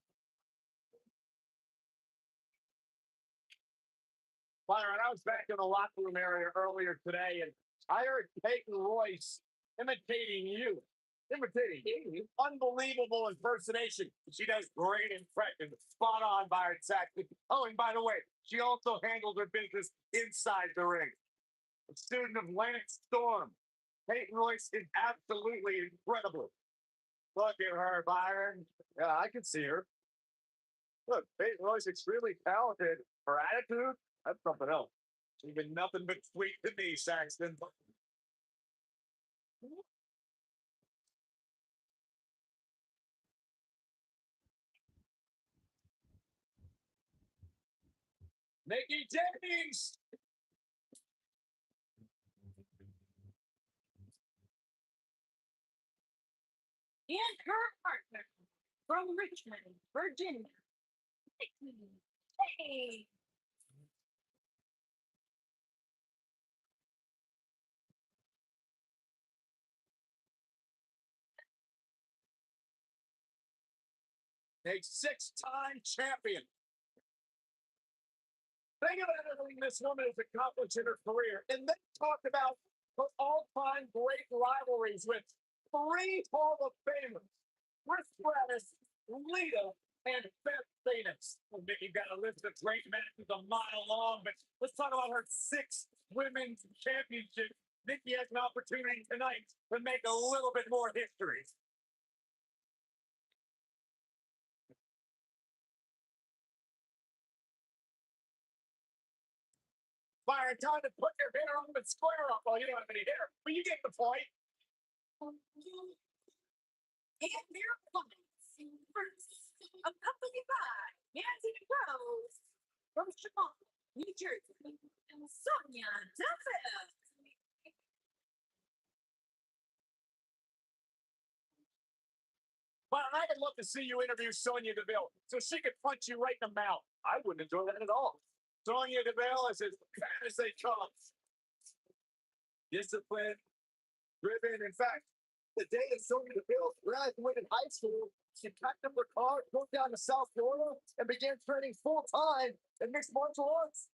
Byron, I was back in the locker room area earlier today, and I heard Peyton Royce imitating you. Imitating you. Unbelievable impersonation. She does great impressions. Spot on, Byron Saxton. Oh, and by the way, she also handles her business inside the ring. A student of Lance Storm. Peyton Royce is absolutely incredible. Look at her, Byron. Yeah, I can see her. Look, Peyton Royce is extremely talented. Her attitude, that's something else. She's been nothing but sweet to me, Saxton. Mickey James! And her partner, from Richmond, Virginia, Nikki Hey. A 6-time champion. Think of everything this woman has accomplished in her career. And then talk about her all-time great rivalries with 3 Hall of Famers. Chris Stratus, Lita, and Beth Phoenix. Well, Mickey got a list of great matches a mile long, but let's talk about her 6 women's championships. Mickey has an opportunity tonight to make a little bit more history. Byron, time to put your hair on and square up. Well, you don't have any hair, but you get the point. And their opponents, first, accompanied by Nancy Rose from Chicago, New Jersey, and Sonia Deville. But I'd love to see you interview Sonya Deville so she could punch you right in the mouth. I wouldn't enjoy that at all. Sonya Deville is as bad as they come. Disciplined, driven. In fact, the day that Sonya Deville graduated high school, she packed up her car, drove down to South Florida, and began training full-time in mixed martial arts.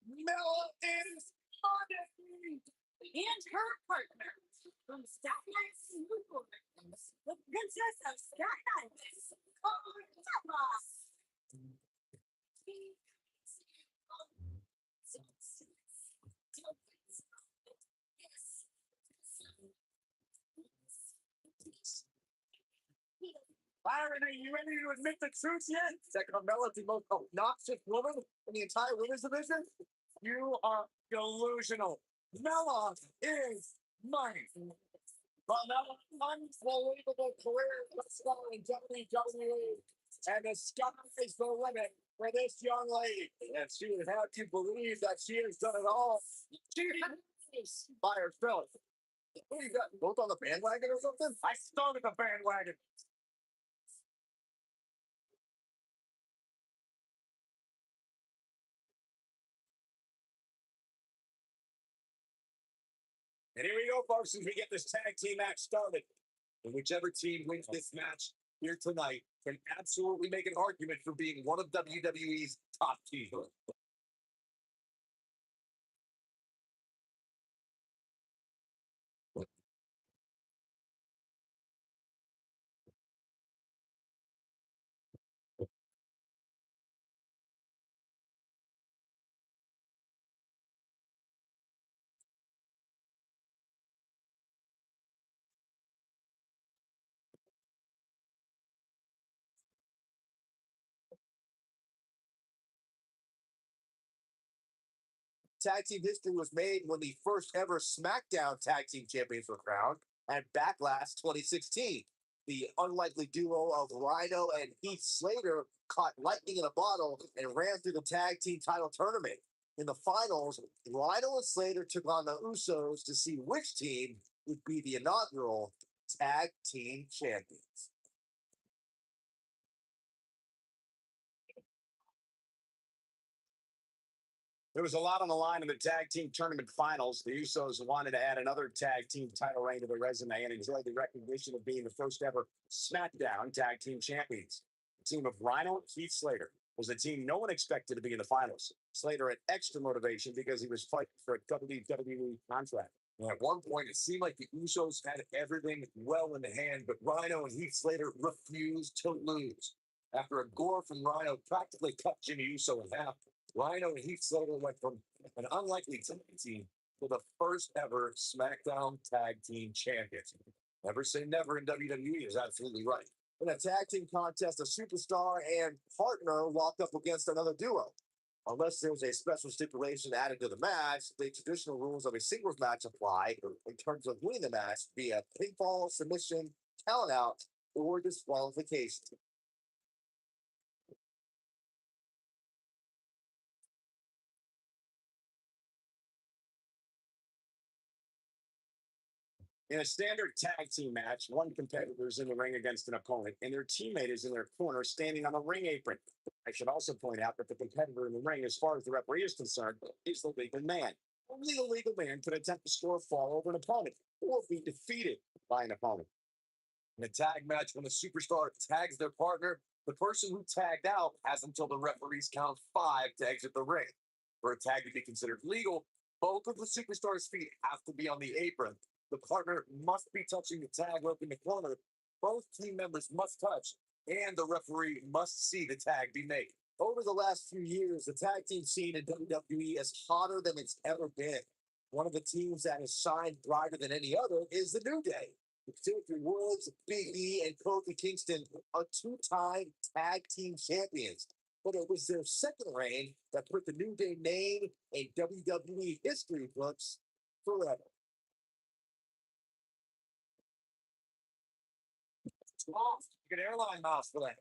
Mela is honesty. And her partner from Staten Island, New Orleans, the Princess of Staten Island, Byron, are you ready to admit the truth yet? That Carmella's the most obnoxious woman in the entire women's division? You are delusional. Mella is mine. Carmella's unbelievable career in WWE. And the sky is the limit for this young lady. And she would have you believe that she has done it all. She has by herself. What you got? Both on the bandwagon or something? I started the bandwagon. And here we go, folks, as we get this tag team match started. And whichever team wins this match here tonight can absolutely make an argument for being one of WWE's top teams. Tag team history was made when the first ever SmackDown tag team champions were crowned at Backlash 2016. The unlikely duo of Rhino and Heath Slater caught lightning in a bottle and ran through the tag team title tournament. In the finals, Rhino and Slater took on the Usos to see which team would be the inaugural tag team champions. There was a lot on the line in the tag team tournament finals. The Usos wanted to add another tag team title reign to their resume and enjoy the recognition of being the first ever SmackDown tag team champions. The team of Rhino and Heath Slater was the team no one expected to be in the finals. Slater had extra motivation because he was fighting for a WWE contract. And at one point, it seemed like the Usos had everything well in hand, but Rhino and Heath Slater refused to lose. After a gore from Rhino practically cut Jimmy Uso in half, Rhino and Heath Slater went from an unlikely tag team to the first ever SmackDown Tag Team Champions. Never say never in WWE is absolutely right. In a tag team contest, a superstar and partner walked up against another duo. Unless there's a special stipulation added to the match, the traditional rules of a singles match apply in terms of winning the match via pinfall, submission, count out, or disqualification. In a standard tag team match, one competitor is in the ring against an opponent, and their teammate is in their corner standing on the ring apron. I should also point out that the competitor in the ring, as far as the referee is concerned, is the legal man. Only the legal man could attempt to score a fall over an opponent or be defeated by an opponent. In a tag match, when a superstar tags their partner, the person who tagged out has until the referees count 5 to exit the ring. For a tag to be considered legal, both of the superstar's feet have to be on the apron. The partner must be touching the tag rope in the corner. Both team members must touch, and the referee must see the tag be made. Over the last few years, the tag team scene in WWE is hotter than it's ever been. One of the teams that has shined brighter than any other is the New Day. Xavier Woods, Big E, and Kofi Kingston are two-time tag team champions. But it was their second reign that put the New Day name in WWE history books forever. You get airline miles for that.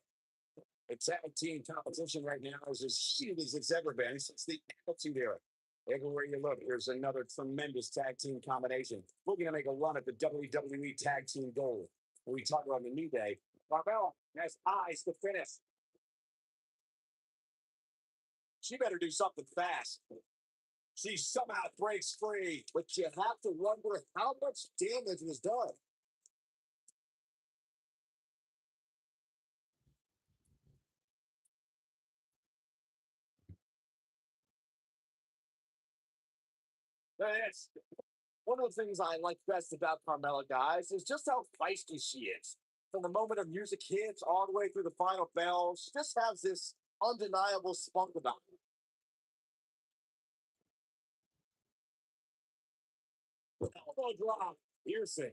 The tag team competition right now is as heated as it's ever been since the Attitude Era. Everywhere you look, there's another tremendous tag team combination. We're going to make a run at the WWE Tag Team Gold. When we talk about the New Day, Barbella has eyes to finish. She better do something fast. She somehow breaks free, but you have to wonder how much damage was done. That's one of the things I like best about Carmella, guys, is just how feisty she is. from the moment of music hits all the way through the final bells, just has this undeniable spunk about it. Elbow drop, piercing.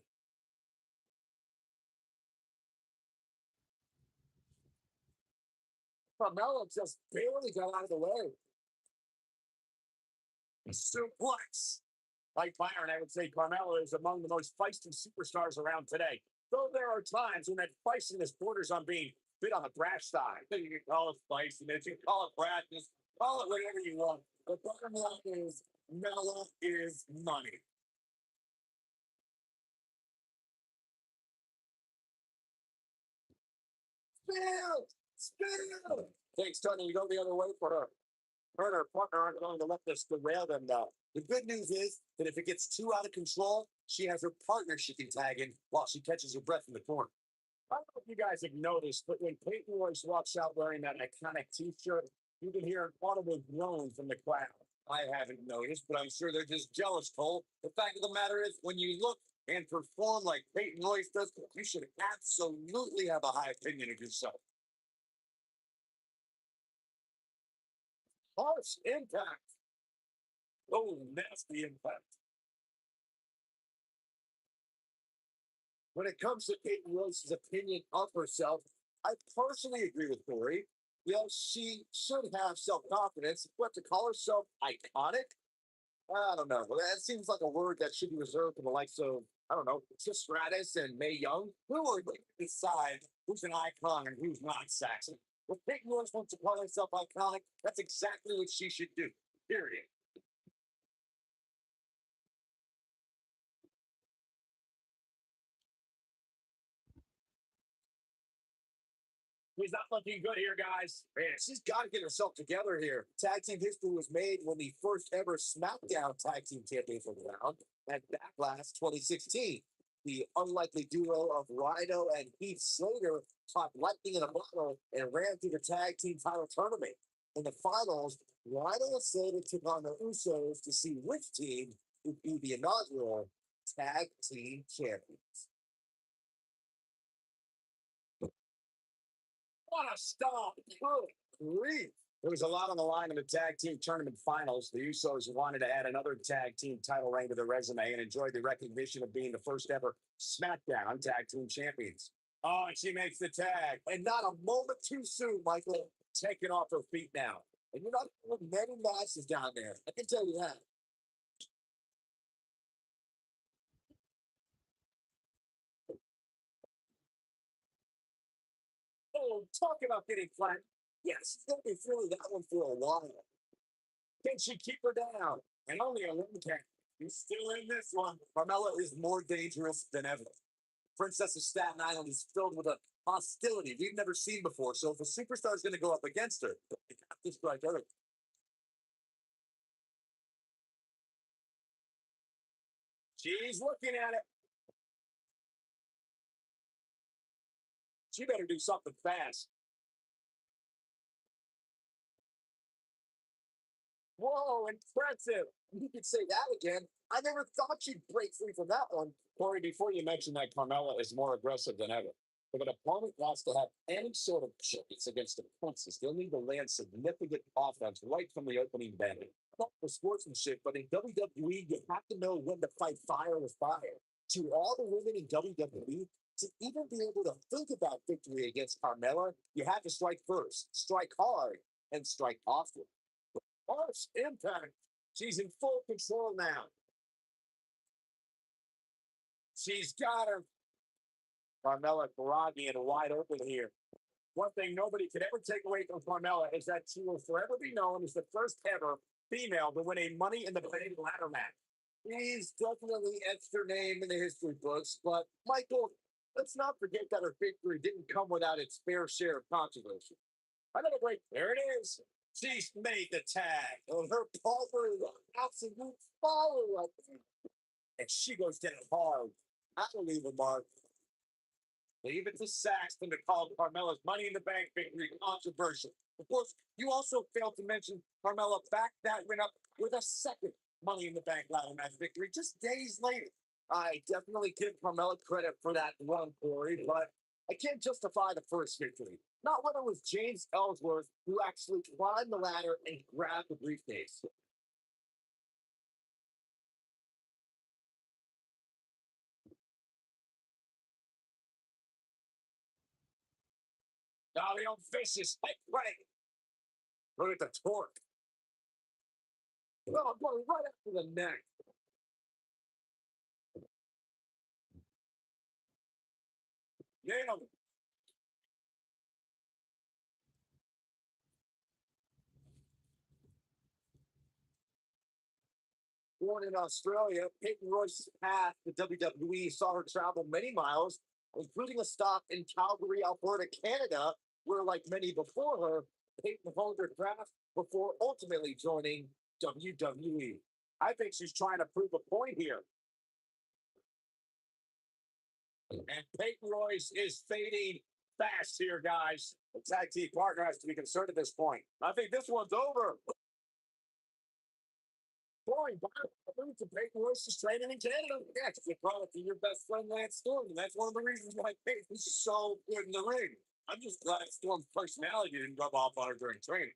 Carmelo just barely got out of the way. Suplex. Like Byron, I would say Carmelo is among the most feisty superstars around today. Though there are times when that feistiness borders on being bit on the brash side. You can call it feistiness, you can call it brashness, call it whatever you want. The bottom line is Melo is money. Spill! Thanks, Tony. You go the other way for her. Her and her partner aren't going to let this derail them now. The good news is that if it gets too out of control, she has her partner she can tag in while she catches her breath in the corner. I don't know if you guys have noticed, but when Peyton Royce walks out wearing that iconic T-shirt, you can hear an audible groan from the crowd. I haven't noticed, but I'm sure they're just jealous, Cole. The fact of the matter is, when you look and perform like Peyton Royce does, you should absolutely have a high opinion of yourself. Harsh impact. Oh, nasty impact. When it comes to Peyton Royce's opinion of herself, I personally agree with Corey. She should have self-confidence, but to call herself iconic, I don't know. That seems like a word that should be reserved for the likes of, I don't know, Stratus and Mae Young. Who are going to decide who's an icon and who's not, Saxon? If Peyton Royce wants to call herself iconic, that's exactly what she should do. Period. He's not looking good here, guys. Man, she's got to get herself together here. Tag team history was made when the first ever SmackDown tag team champions were around at Backlash 2016. The unlikely duo of Rhino and Heath Slater caught lightning in a bottle and ran through the tag team title tournament. In the finals, Rhino and Slater took on the Usos to see which team would be the inaugural tag team champions. What a stop! Good grief. There was a lot on the line in the tag team tournament finals. The Usos wanted to add another tag team title reign to their resume and enjoyed the recognition of being the first ever SmackDown tag team champions. Oh, and she makes the tag. And not a moment too soon, Michael. Taking off her feet now. And you're not doing many matches down there. I can tell you that. Oh, talk about getting flat. Yes, she's going to be feeling that one for a while. Can she keep her down? And only a one can. He's still in this one. Carmella is more dangerous than ever. Princess of Staten Island is filled with a hostility we've never seen before. So if a superstar is going to go up against her, they have to strike early. She's looking at it. She better do something fast. Whoa, impressive. You could say that again. I never thought she'd break free from that one. Corey, before you mention that Carmella is more aggressive than ever, if an opponent wants to have any sort of chance against the princess, they'll need to land significant offense right from the opening bang. Not for sportsmanship, but in WWE, you have to know when to fight fire with fire. To all the women in WWE, to even be able to think about victory against Carmella, you have to strike first, strike hard, and strike often. Harsh impact. She's in full control now. She's got her. Carmella groggy and wide open here. One thing nobody could ever take away from Carmella is that she will forever be known as the first ever female to win a Money in the Bank ladder match. She's definitely etched her name in the history books, but Michael, let's not forget that her victory didn't come without its fair share of controversy. Another great, there it is. She's made the tag. And her partner is an absolute follower. And she goes down hard. I believe it, Mark. Leave it to Saxton to call Carmella's Money in the Bank victory controversial. Of course, you also failed to mention Carmella backed that win up with a second Money in the Bank ladder match victory just days later. I definitely give Carmella credit for that run, Corey, but I can't justify the first victory. Not when it was James Ellsworth who actually climbed the ladder and grabbed the briefcase. Now the old vicious head right. Look at the torque. Oh, going right after the neck. Nailed it. Born in Australia, Peyton Royce's path to WWE saw her travel many miles, including a stop in Calgary, Alberta, Canada, where, like many before her, Peyton honed her craft before ultimately joining WWE. I think she's trying to prove a point here. And Peyton Royce is fading fast here, guys. The tag team partner has to be concerned at this point. I think this one's over. Boy, to Peyton Royce is training in Canada. Yeah, it's a product of your best friend Lance Storm, and that's one of the reasons why Peyton's so good in the ring. I'm just glad Storm's personality didn't rub off on her during training.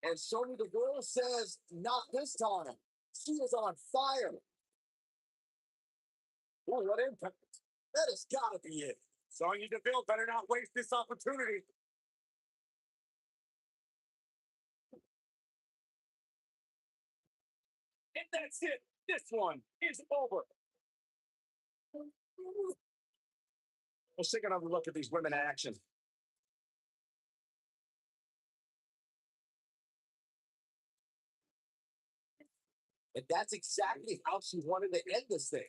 And Sonya Deville says, not this time. She is on fire. Boy, what impact. That has got to be it. Sonya Deville better not waste this opportunity. And that's it. This one is over. Let's take another look at these women in action. And that's exactly how she wanted to end this thing.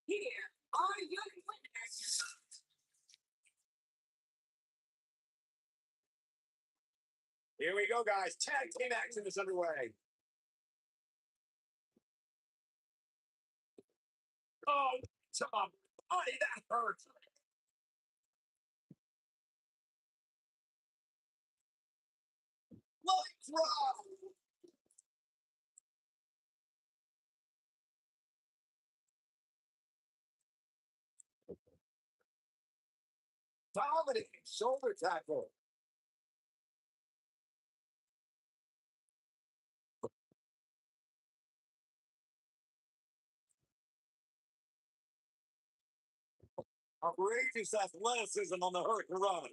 Here are your winners. Here we go, guys. Tag team action is underway. Oh, Tom. Buddy, that hurts. Light drop. Dominating shoulder tackle. Outrageous athleticism on the Hurricane Run.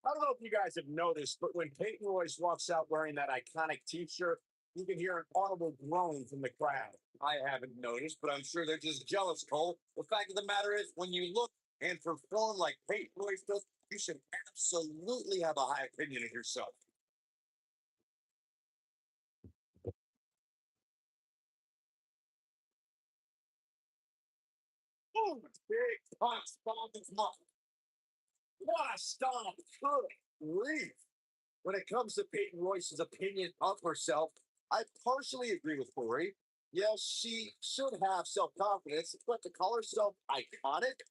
I don't know if you guys have noticed, but when Peyton Royce walks out wearing that iconic T-shirt, you can hear an audible groan from the crowd. I haven't noticed, but I'm sure they're just jealous, Cole. The fact of the matter is, when you look and perform like Peyton Royce does, you should absolutely have a high opinion of yourself. Oh, big punch, bomb his mouth. What a stomp! Good grief. When it comes to Peyton Royce's opinion of herself, I partially agree with Corey. Yes, she should have self confidence, but to call herself iconic,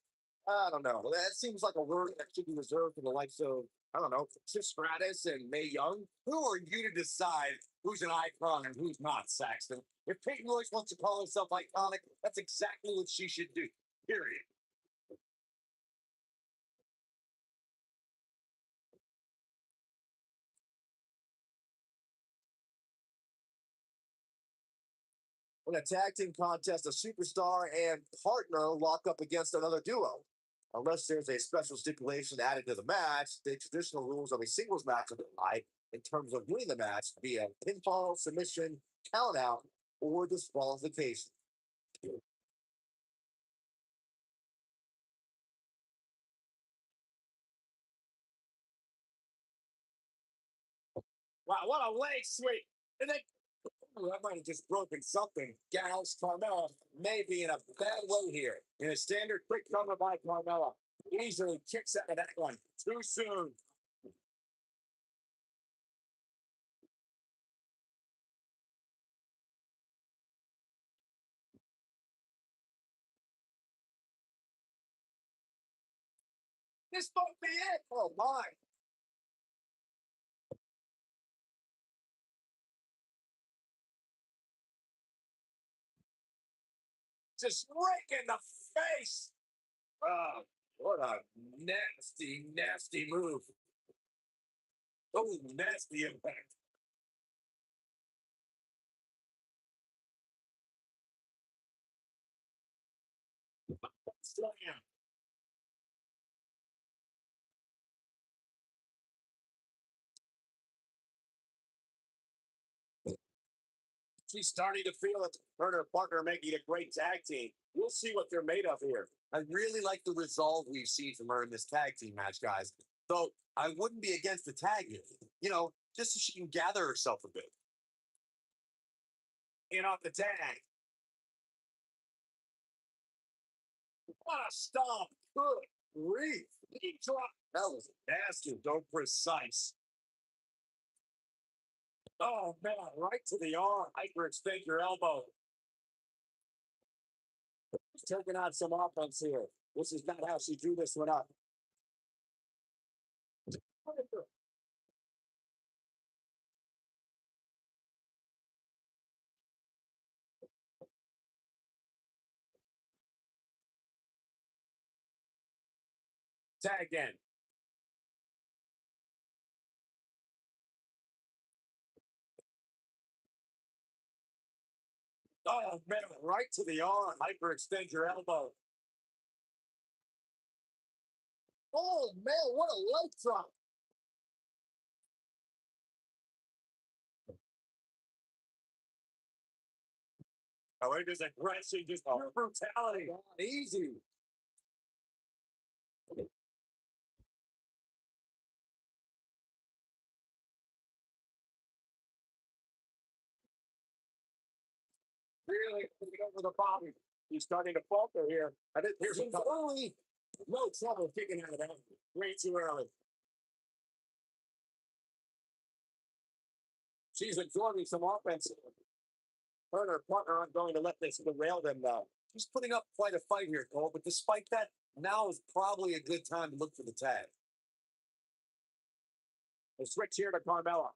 I don't know. That seems like a word that should be reserved for the likes of, I don't know, Trish Stratus and Mae Young. Who are you to decide who's an icon and who's not, Saxton? If Peyton Royce wants to call herself iconic, that's exactly what she should do. Period. In a tag team contest, a superstar and partner lock up against another duo. Unless there's a special stipulation added to the match, the traditional rules of a singles match apply in terms of winning the match via pinfall, submission, countout, or disqualification. Wow, what a leg sweep! And then that might have just broken something. Gals, Carmella may be in a bad way here. In a standard quick cover by Carmella, easily kicks out of that one too soon. This might be it. Oh, my. Just right in the face. Oh, what a nasty, nasty move. Oh, nasty impact. Slam. She's starting to feel it. Her and her partner making a great tag team. We'll see what they're made of here. I really like the resolve we've seen from her in this tag team match, guys. Though I wouldn't be against the tag here. Just so she can gather herself a bit. In off the tag. What a stomp. Good grief. He dropped. That was nasty, though precise. Oh, man, right to the arm. Hyperextend your elbow. Taking on some offense here. This is not how she drew this one up. Tag in. Oh, man, right to the arm. Hyperextend your elbow. Oh, man, what a leg drop. Oh, it is aggression, just pure brutality. Easy. Really putting over the body. He's starting to falter here. I think here's early. No trouble kicking out of that. Way too early. She's absorbing some offense. Her and her partner aren't going to let this derail them, though. She's putting up quite a fight here, Cole, but despite that, now is probably a good time to look for the tag. The switch here to Carmella.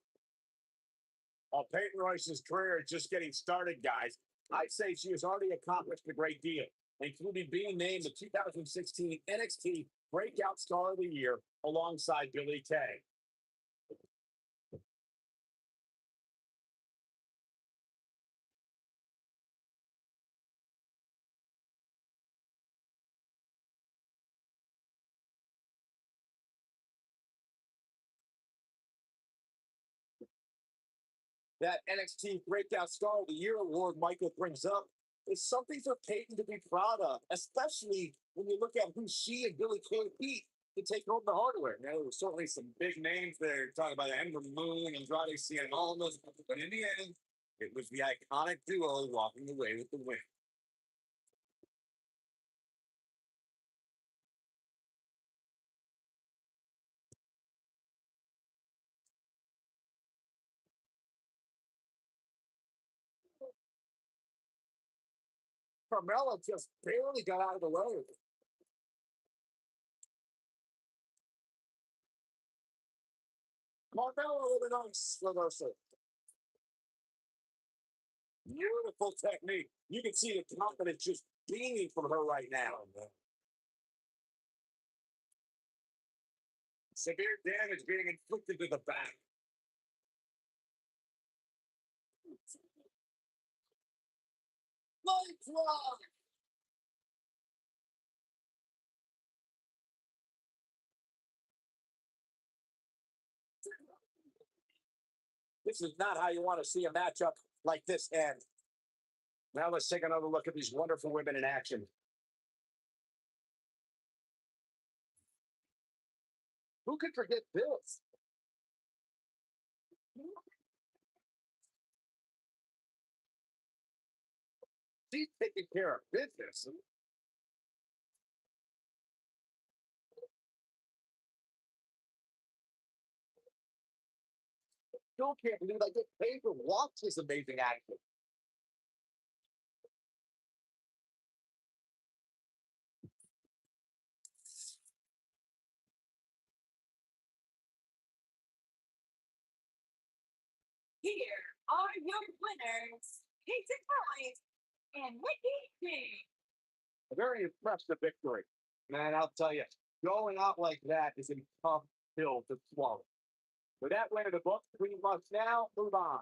While Peyton Royce's career is just getting started, guys, I'd say she has already accomplished a great deal, including being named the 2016 NXT Breakout Star of the Year alongside Billie Kay. That NXT Breakout Star of the Year award Michael brings up is something for Peyton to be proud of, especially when you look at who she and Billie Kay beat to take home the hardware. Now, there were certainly some big names there, talking about Ember Moon, Andrade Cien Almas, but in the end, it was the iconic duo walking away with the win. Carmella just barely got out of the way. Carmella with a nice reversal. Beautiful technique. You can see the confidence just beaming from her right now. Severe damage being inflicted to the back. Light drop. This is not how you want to see a matchup like this end. Now let's take another look at these wonderful women in action. Who could forget this? She's taking care of business. Still can't believe I get paid for watch this amazing action. Here are your winners, Casey Collins and Mickey King. A very impressive victory. Man, I'll tell you, going out like that is a tough pill to swallow. With that win in the book, we must now move on.